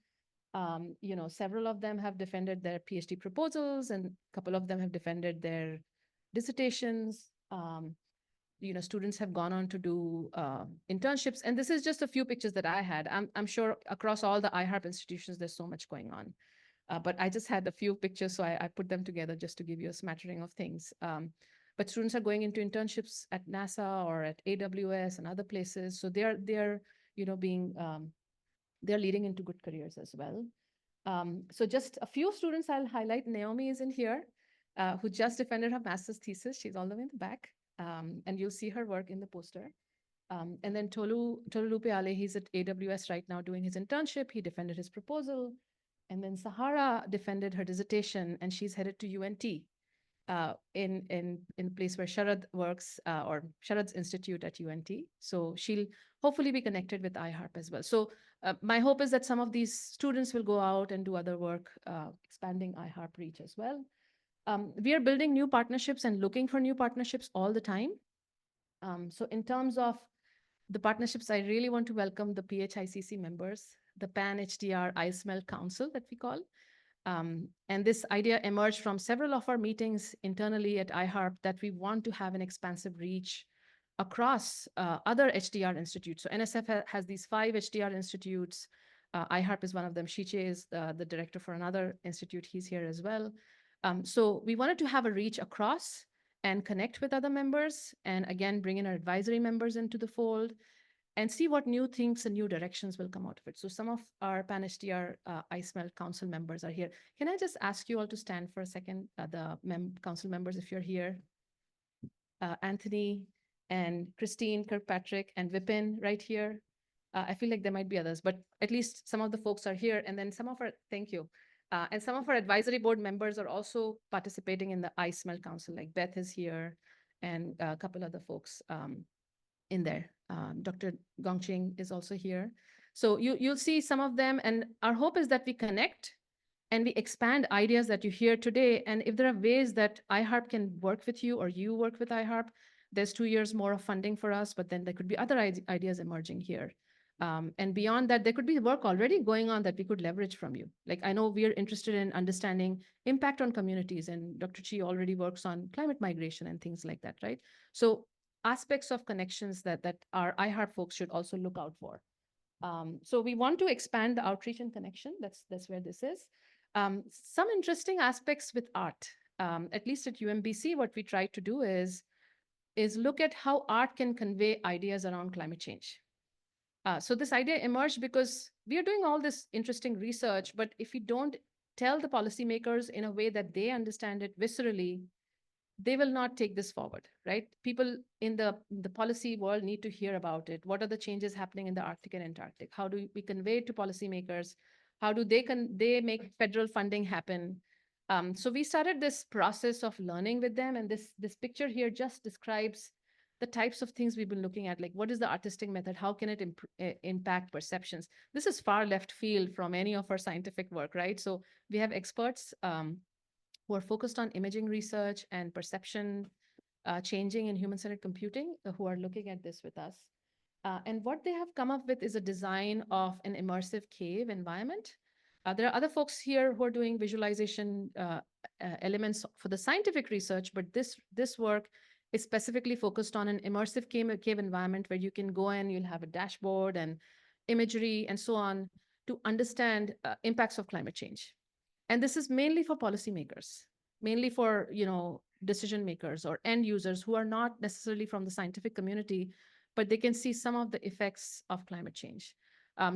Several of them have defended their PhD proposals, and a couple of them have defended their dissertations. Students have gone on to do internships. And this is just a few pictures that I had. I'm sure across all the iHARP institutions, there's so much going on. But I just had a few pictures, so I put them together just to give you a smattering of things. But students are going into internships at NASA or at AWS and other places. So they're leading into good careers as well. So just a few students I'll highlight. Naomi is in here, who just defended her master's thesis. She's all the way in the back. And you'll see her work in the poster. And then Tolulope Ale, he's at AWS right now doing his internship. He defended his proposal. And then Sahara defended her dissertation, and she's headed to UNT in a place where Sharad works, or Sharad's institute at UNT. So she'll hopefully be connected with iHARP as well. So my hope is that some of these students will go out and do other work, expanding iHARP reach as well. We are building new partnerships and looking for new partnerships all the time. So in terms of the partnerships, I really want to welcome the PHICC members, the Pan-HDR ISMEL Council that we call. And this idea emerged from several of our meetings internally at iHARP, that we want to have an expansive reach across other HDR institutes. So NSF has these 5 HDR institutes. iHARP is one of them. Shiche is the director for another institute. He's here as well. So we wanted to have a reach across and connect with other members, and again, bring in our advisory members into the fold, and see what new things and new directions will come out of it. So some of our Pan-HDR ISMEL council members are here. Can I just ask you all to stand for a second, the council members, if you're here? Anthony and Christine Kirkpatrick and Vipin right here. I feel like there might be others, but at least some of the folks are here. And then some of our, thank you. And some of our advisory board members are also participating in the iSmell Council, like Beth is here and a couple other folks in there. Dr. Gongqing is also here. So you'll see some of them. And our hope is that we connect and we expand ideas that you hear today. And if there are ways that iHARP can work with you or you work with iHARP, there's 2 years more of funding for us, but then there could be other ideas emerging here. And beyond that, there could be work already going on that we could leverage from you. Like I know we're interested in understanding impact on communities, and Dr. Chi already works on climate migration and things like that, right? So aspects of connections that our iHARP folks should also look out for. So we want to expand the outreach and connection. That's where this is. Some interesting aspects with art, at least at UMBC, what we try to do is look at how art can convey ideas around climate change. So this idea emerged because we are doing all this interesting research, but if we don't tell the policymakers in a way that they understand it viscerally, they will not take this forward, right? People in the policy world need to hear about it. What are the changes happening in the Arctic and Antarctic? How do we convey it to policymakers? How do they make federal funding happen? So we started this process of learning with them, and this picture here just describes the types of things we've been looking at, like what is the artistic method? How can it impact perceptions? This is far left field from any of our scientific work, right? So we have experts who are focused on imaging research and perception changing in human-centered computing, who are looking at this with us. And what they have come up with is a design of an immersive cave environment. There are other folks here who are doing visualization elements for the scientific research, but this work is specifically focused on an immersive cave environment where you can go in, you'll have a dashboard and imagery and so on to understand impacts of climate change. And this is mainly for policymakers, mainly for decision makers or end users who are not necessarily from the scientific community, but they can see some of the effects of climate change.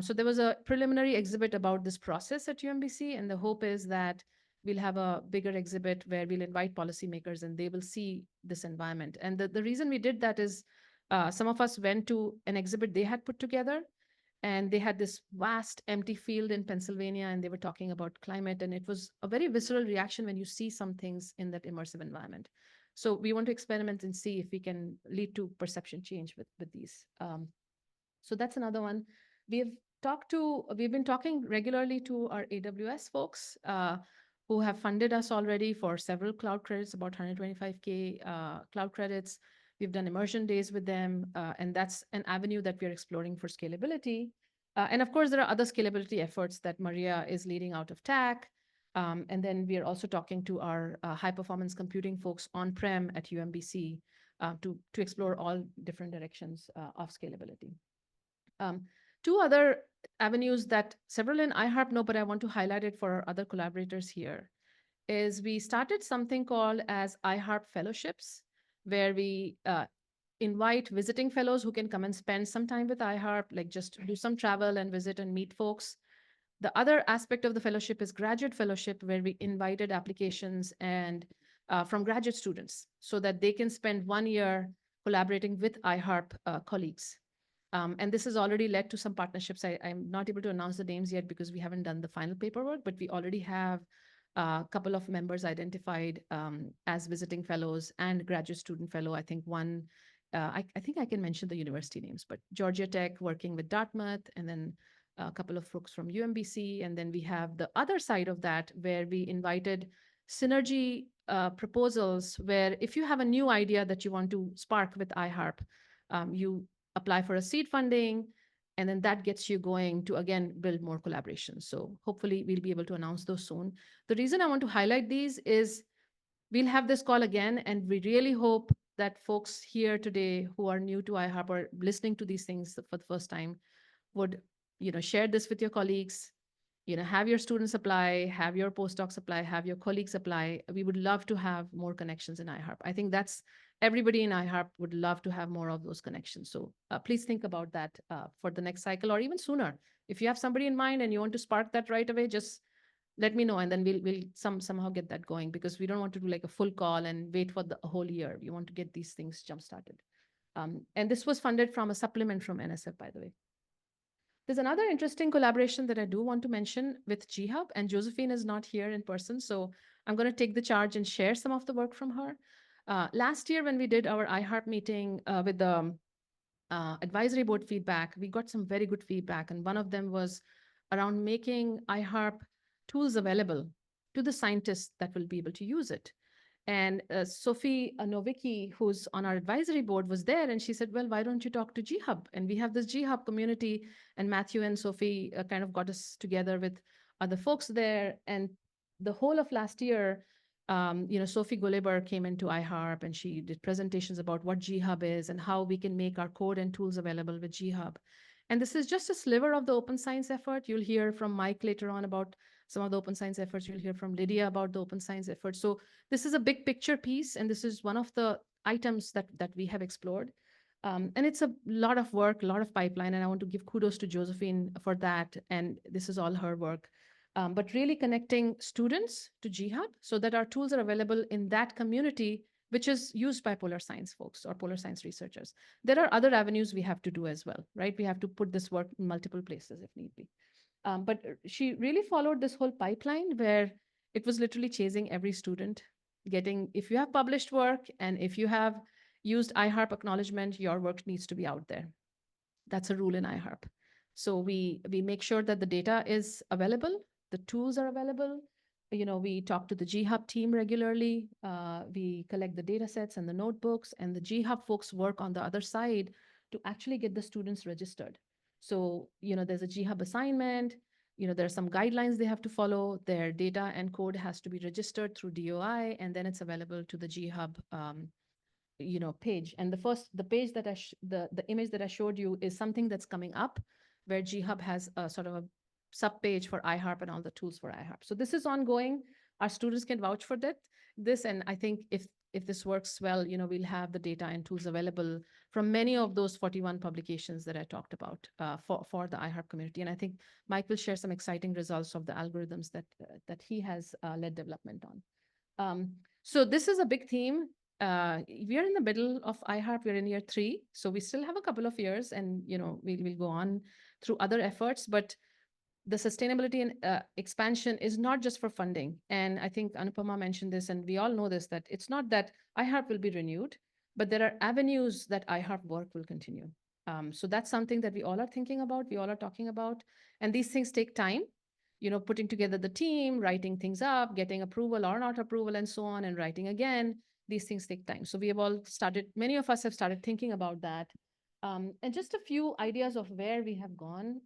So there was a preliminary exhibit about this process at UMBC, and the hope is that we'll have a bigger exhibit where we'll invite policymakers and they will see this environment. And the reason we did that is some of us went to an exhibit they had put together, and they had this vast empty field in Pennsylvania, and they were talking about climate. And it was a very visceral reaction when you see some things in that immersive environment. So we want to experiment and see if we can lead to perception change with these. So that's another one. We've been talking regularly to our AWS folks who have funded us already for several cloud credits, about 125K cloud credits. We've done immersion days with them, and that's an avenue that we're exploring for scalability. And of course, there are other scalability efforts that Maria is leading out of TAC. And then we are also talking to our high-performance computing folks on-prem at UMBC to explore all different directions of scalability. Two other avenues that several in iHARP know, but I want to highlight it for our other collaborators here, is we started something called as iHARP Fellowships, where we invite visiting fellows who can come and spend some time with iHARP, like just do some travel and visit and meet folks. The other aspect of the fellowship is graduate fellowship, where we invited applications and from graduate students so that they can spend 1 year collaborating with iHARP colleagues. And this has already led to some partnerships. I'm not able to announce the names yet because we haven't done the final paperwork, but we already have a couple of members identified as visiting fellows and graduate student fellow. I think one, I think I can mention the university names, but Georgia Tech working with Dartmouth, and then a couple of folks from UMBC. And then we have the other side of that where we invited synergy proposals, where if you have a new idea that you want to spark with iHARP, you apply for a seed funding, and then that gets you going to, again, build more collaboration. So hopefully we'll be able to announce those soon. The reason I want to highlight these is we'll have this call again, and we really hope that folks here today who are new to iHARP or listening to these things for the first time would, share this with your colleagues, have your students apply, have your postdocs apply, have your colleagues apply. We would love to have more connections in iHARP. I think that's everybody in iHARP would love to have more of those connections. So please think about that for the next cycle or even sooner. If you have somebody in mind and you want to spark that right away, just let me know, and then we'll somehow get that going, because we don't want to do like a full call and wait for the a whole year. We want to get these things jump started. And this was funded from a supplement from NSF, by the way. There's another interesting collaboration that I do want to mention with GHub, and Josephine is not here in person, so I'm going to take the charge and share some of the work from her. Last year, when we did our iHARP meeting with the advisory board feedback, we got some very good feedback, and one of them was around making iHARP tools available to the scientists that will be able to use it. And Sophie Novicki, who's on our advisory board, was there, and she said, well, why don't you talk to GHub? And we have this GHub community, and Matthew and Sophie kind of got us together with other folks there. And the whole of last year, Sophie Guleber came into iHARP, and she did presentations about what GHub is and how we can make our code and tools available with GHub. And this is just a sliver of the open science effort. You'll hear from Mike later on about some of the open science efforts. You'll hear from Lydia about the open science efforts. So this is a big picture piece, and this is one of the items that we have explored. And it's a lot of work, a lot of pipeline, and I want to give kudos to Josephine for that. And this is all her work. But really connecting students to GHub so that our tools are available in that community, which is used by polar science folks or polar science researchers. There are other avenues we have to do as well, right? We have to put this work in multiple places if need be. But she really followed this whole pipeline where it was literally chasing every student, getting, if you have published work and if you have used iHARP acknowledgement, your work needs to be out there. That's a rule in iHARP. So we make sure that the data is available, the tools are available. We talk to the GHub team regularly. We collect the data sets and the notebooks, and the GHub folks work on the other side to actually get the students registered. So, there's a GHub assignment, there are some guidelines they have to follow. Their data and code has to be registered through DOI, and then it's available to the GHub page. And the page that the image that I showed you is something that's coming up, where GHub has a sort of a sub-page for iHARP and all the tools for iHARP. So this is ongoing. Our students can vouch for this, and I think if this works well, we'll have the data and tools available from many of those 41 publications that I talked about for the iHARP community. And I think Mike will share some exciting results of the algorithms that he has led development on. So this is a big theme. We are in the middle of iHARP. We're in year 3, so we still have a couple of years, and we'll go on through other efforts. But the sustainability and expansion is not just for funding. And I think Anupma mentioned this, and we all know this, that it's not that iHARP will be renewed, but there are avenues that iHARP work will continue. So that's something that we all are thinking about, we all are talking about. And these things take time, putting together the team, writing things up, getting approval or not approval, and so on, and writing again. These things take time. So we have all started, many of us have started thinking about that. And just a few ideas of where we have gone.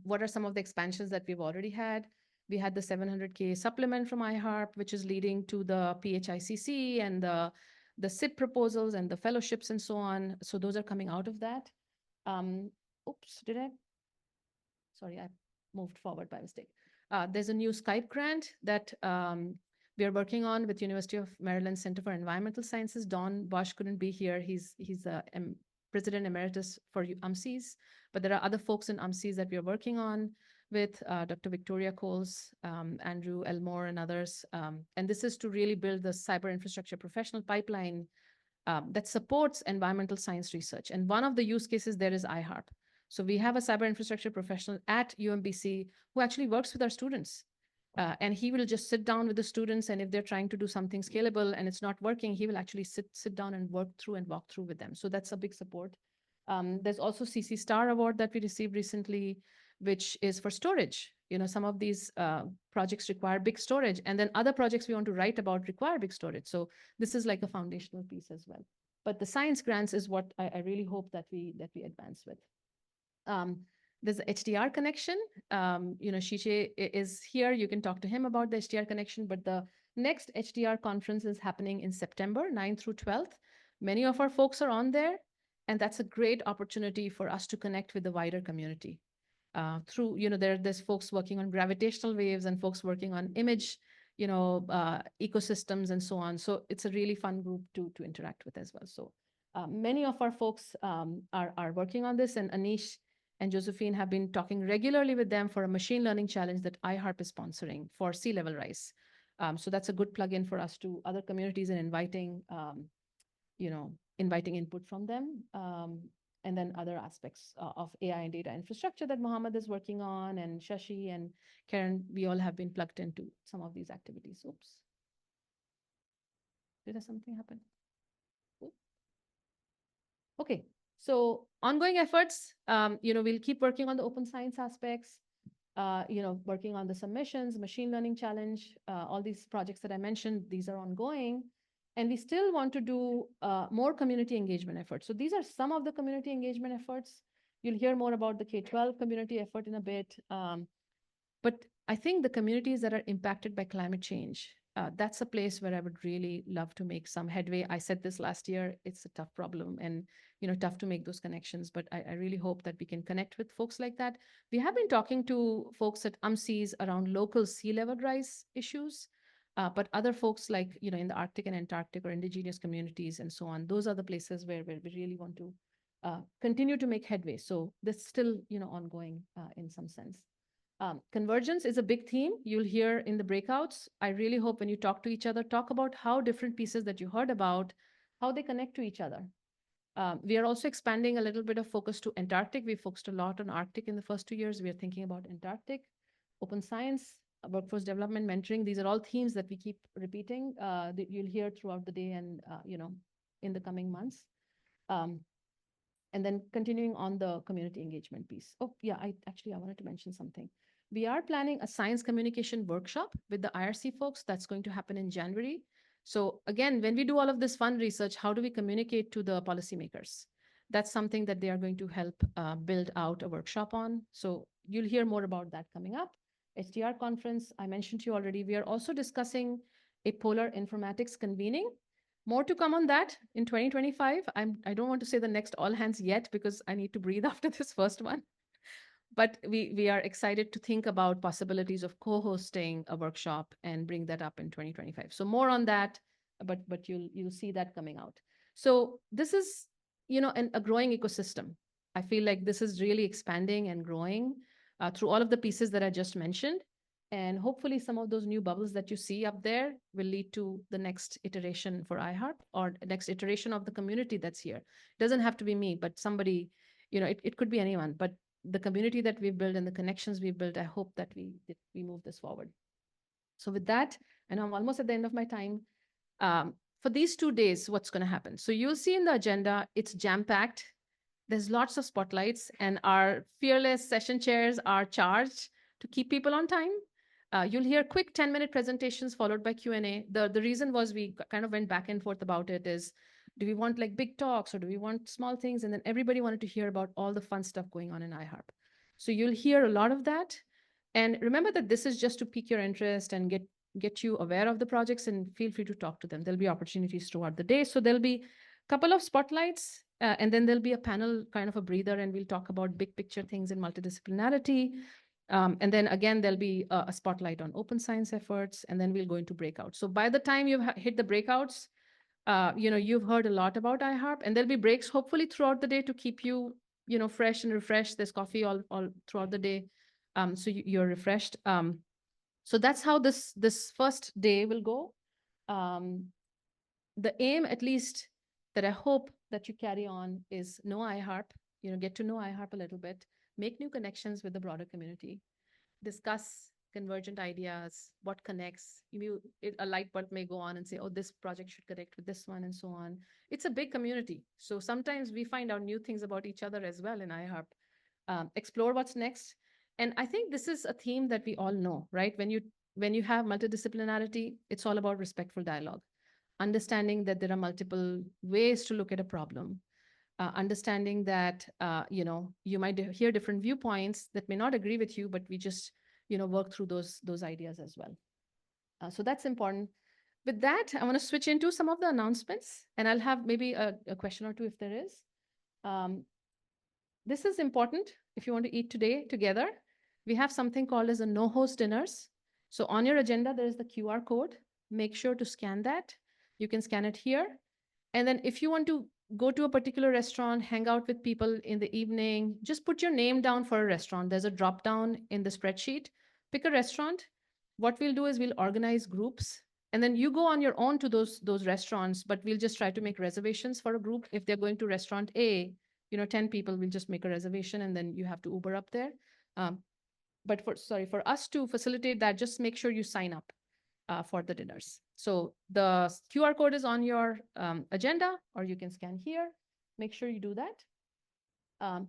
What are some of the expansions that we've already had? We had the 700K supplement from iHARP, which is leading to the PHICC and the SIP proposals and the fellowships and so on. So those are coming out of that. Sorry, I moved forward by mistake. There's a new Skype grant that we are working on with University of Maryland Center for Environmental Sciences. Don Bosch couldn't be here. He's President Emeritus for UMCs, but there are other folks in UMCs that we are working on with Dr. Victoria Coles, Andrew Elmore, and others. And this is to really build the cyber infrastructure professional pipeline that supports environmental science research. And one of the use cases there is iHARP. So we have a cyber infrastructure professional at UMBC who actually works with our students. And he will just sit down with the students, and if they're trying to do something scalable and it's not working, he will actually sit down and walk through with them. So that's a big support. There's also CC Star Award that we received recently, which is for storage. Some of these projects require big storage, and then other projects we want to write about require big storage. So this is like a foundational piece as well. But the science grants is what I really hope that we advance with. There's the HDR connection. Shiche is here. You can talk to him about the HDR connection, but the next HDR conference is happening in September 9th through 12th. Many of our folks are on there, and that's a great opportunity for us to connect with the wider community. Through, there's folks working on gravitational waves and folks working on image, ecosystems and so on. So it's a really fun group to interact with as well. So many of our folks are working on this, and Anish and Josephine have been talking regularly with them for a machine learning challenge that iHARP is sponsoring for sea level rise. So that's a good plug-in for us to other communities and inviting, inviting input from them. And then other aspects of AI and data infrastructure that Mohammed is working on, and Shashi and Karen, we all have been plugged into some of these activities. Oops. Did something happen? Oops. Okay, so ongoing efforts, we'll keep working on the open science aspects, working on the submissions, machine learning challenge, all these projects that I mentioned, these are ongoing. And we still want to do more community engagement efforts. So these are some of the community engagement efforts. You'll hear more about the K-12 community effort in a bit. But I think the communities that are impacted by climate change, that's a place where I would really love to make some headway. I said this last year, it's a tough problem and tough to make those connections, but I really hope that we can connect with folks like that. We have been talking to folks at UMCs around local sea level rise issues. But other folks like, in the Arctic and Antarctic or indigenous communities and so on, those are the places where we really want to continue to make headway. So that's still, ongoing in some sense. Convergence is a big theme you'll hear in the breakouts. I really hope when you talk to each other, talk about how different pieces that you heard about, how they connect to each other. We are also expanding a little bit of focus to Antarctic. We focused a lot on Arctic in the first 2 years. We are thinking about Antarctic, open science, workforce development, mentoring. These are all themes that we keep repeating that you'll hear throughout the day and, in the coming months. And then continuing on the community engagement piece. Oh, yeah, I wanted to mention something. We are planning a science communication workshop with the IRC folks. That's going to happen in January. So again, when we do all of this fun research, how do we communicate to the policymakers? That's something that they are going to help build out a workshop on. So you'll hear more about that coming up. HDR conference, I mentioned to you already. We are also discussing a polar informatics convening. More to come on that in 2025. I don't want to say the next all hands yet because I need to breathe after this first one. But we are excited to think about possibilities of co-hosting a workshop and bring that up in 2025. So more on that, but you'll see that coming out. So this is, a growing ecosystem. I feel like this is really expanding and growing through all of the pieces that I just mentioned. And hopefully some of those new bubbles that you see up there will lead to the next iteration for iHARP or next iteration of the community that's here. It doesn't have to be me, but somebody, it could be anyone, but the community that we've built and the connections we've built, I hope that we move this forward. So with that, and I'm almost at the end of my time, for these 2 days, what's going to happen? So you'll see in the agenda, it's jam-packed. There's lots of spotlights, and our fearless session chairs are charged to keep people on time. You'll hear quick 10-minute presentations followed by Q&A. The reason was we kind of went back and forth about it is, do we want like big talks or do we want small things? And then everybody wanted to hear about all the fun stuff going on in iHARP. So you'll hear a lot of that. And remember that this is just to pique your interest and get you aware of the projects, and feel free to talk to them. There'll be opportunities throughout the day. So there'll be a couple of spotlights and then there'll be a panel, kind of a breather, and we'll talk about big picture things in multidisciplinarity. And then again, there'll be a spotlight on open science efforts, and then we'll go into breakouts. So by the time you've hit the breakouts, you've heard a lot about iHARP, and there'll be breaks hopefully throughout the day to keep you, fresh and refreshed. There's coffee all throughout the day, so you're refreshed. So that's how this first day will go. The aim, at least, that I hope that you carry on is know iHARP, get to know iHARP a little bit, make new connections with the broader community, discuss convergent ideas, what connects. A light bulb may go on and say, oh, this project should connect with this one, and so on. It's a big community. So sometimes we find out new things about each other as well in iHARP. Explore what's next. And I think this is a theme that we all know, right? When you have multidisciplinarity, it's all about respectful dialogue, understanding that there are multiple ways to look at a problem, understanding that, you might hear different viewpoints that may not agree with you, but we just, work through those ideas as well. So that's important. With that, I want to switch into some of the announcements, and I'll have maybe a question or two if there is. This is important if you want to eat today together. We have something called as a no-host dinners. So on your agenda, there is the QR code. Make sure to scan that. You can scan it here. And then if you want to go to a particular restaurant, hang out with people in the evening, just put your name down for a restaurant. There's a drop down in the spreadsheet. Pick a restaurant. What we'll do is we'll organize groups, and then you go on your own to those restaurants, but we'll just try to make reservations for a group. If they're going to restaurant A, 10 people, we'll just make a reservation, and then you have to Uber up there. But for us to facilitate that, just make sure you sign up for the dinners. So the QR code is on your agenda, or you can scan here. Make sure you do that.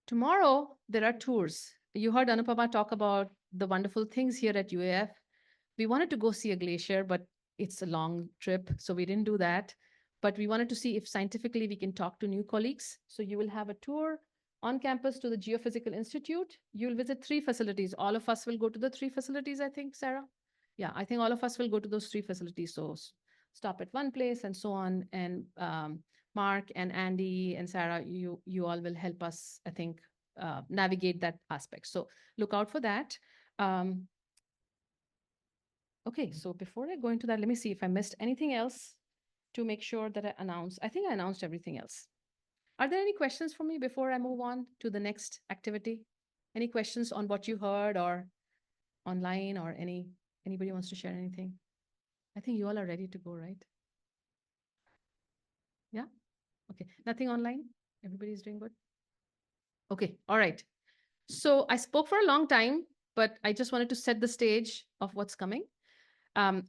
Tomorrow, there are tours. You heard Anupma talk about the wonderful things here at UAF. We wanted to go see a glacier, but it's a long trip, so we didn't do that. But we wanted to see if scientifically we can talk to new colleagues. So you will have a tour on campus to the Geophysical Institute. You'll visit 3 facilities. All of us will go to the 3 facilities, I think, Sarah? Yeah, I think all of us will go to those 3 facilities. So stop at one place and so on. And Mark and Andy and Sarah, you all will help us, I think, navigate that aspect. So look out for that. Okay, so before I go into that, let me see if I missed anything else to make sure that I announce. I think I announced everything else. Are there any questions for me before I move on to the next activity? Any questions on what you heard or online, or anybody wants to share anything? I think you all are ready to go, right? Yeah? Okay, nothing online? Everybody's doing good? Okay, all right. So I spoke for a long time, but I just wanted to set the stage of what's coming. And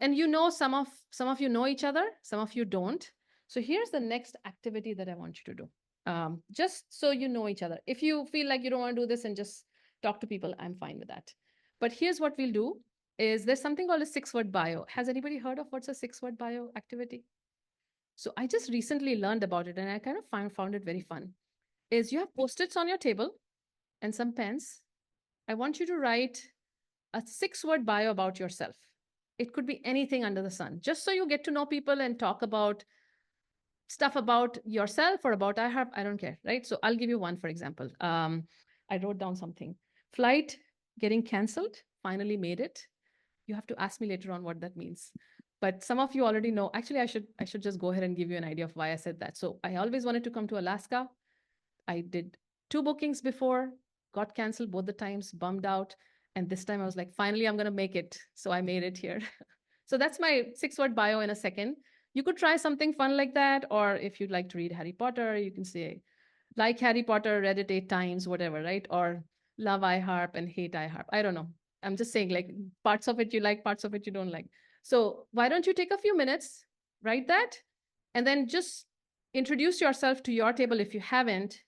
some of you know each other, some of you don't. So here's the next activity that I want you to do. Just so you know each other. If you feel like you don't want to do this and just talk to people, I'm fine with that. But here's what we'll do is there's something called a 6-word bio. Has anybody heard of what's a 6-word bio activity? So I just recently learned about it, and I kind of found it very fun. Is you have Post-its on your table and some pens. I want you to write a 6-word bio about yourself. It could be anything under the sun, just so you get to know people and talk about stuff about yourself or about iHARP. I don't care, right? So I'll give you one, for example. I wrote down something. Flight getting canceled, finally made it. You have to ask me later on what that means. But some of you already know. Actually, I should just go ahead and give you an idea of why I said that. So I always wanted to come to Alaska. I did 2 bookings before, got canceled both the times, bummed out. And this time I was like, finally, I'm going to make it. So I made it here. So that's my 6-word bio in a second. You could try something fun like that. Or if you'd like to read Harry Potter, you can say, like Harry Potter, read it 8 times, whatever, right? Or love iHARP and hate iHARP. I don't know. I'm just saying, like, parts of it you like, parts of it you don't like. So why don't you take a few minutes, write that, and then just introduce yourself to your table if you haven't.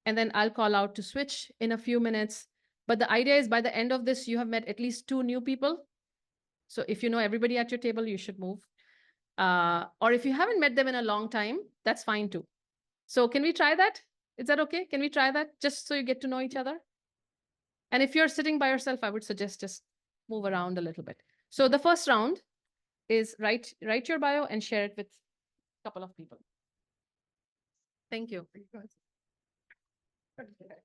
And then I'll call out to switch in a few minutes. But the idea is by the end of this, you have met at least 2 new people. So if you know everybody at your table, you should move. Or if you haven't met them in a long time, that's fine too. So can we try that? Is that okay? Can we try that just so you get to know each other? And if you're sitting by yourself, I would suggest just move around a little bit. So the first round is write your bio and share it with a couple of people. Thank you.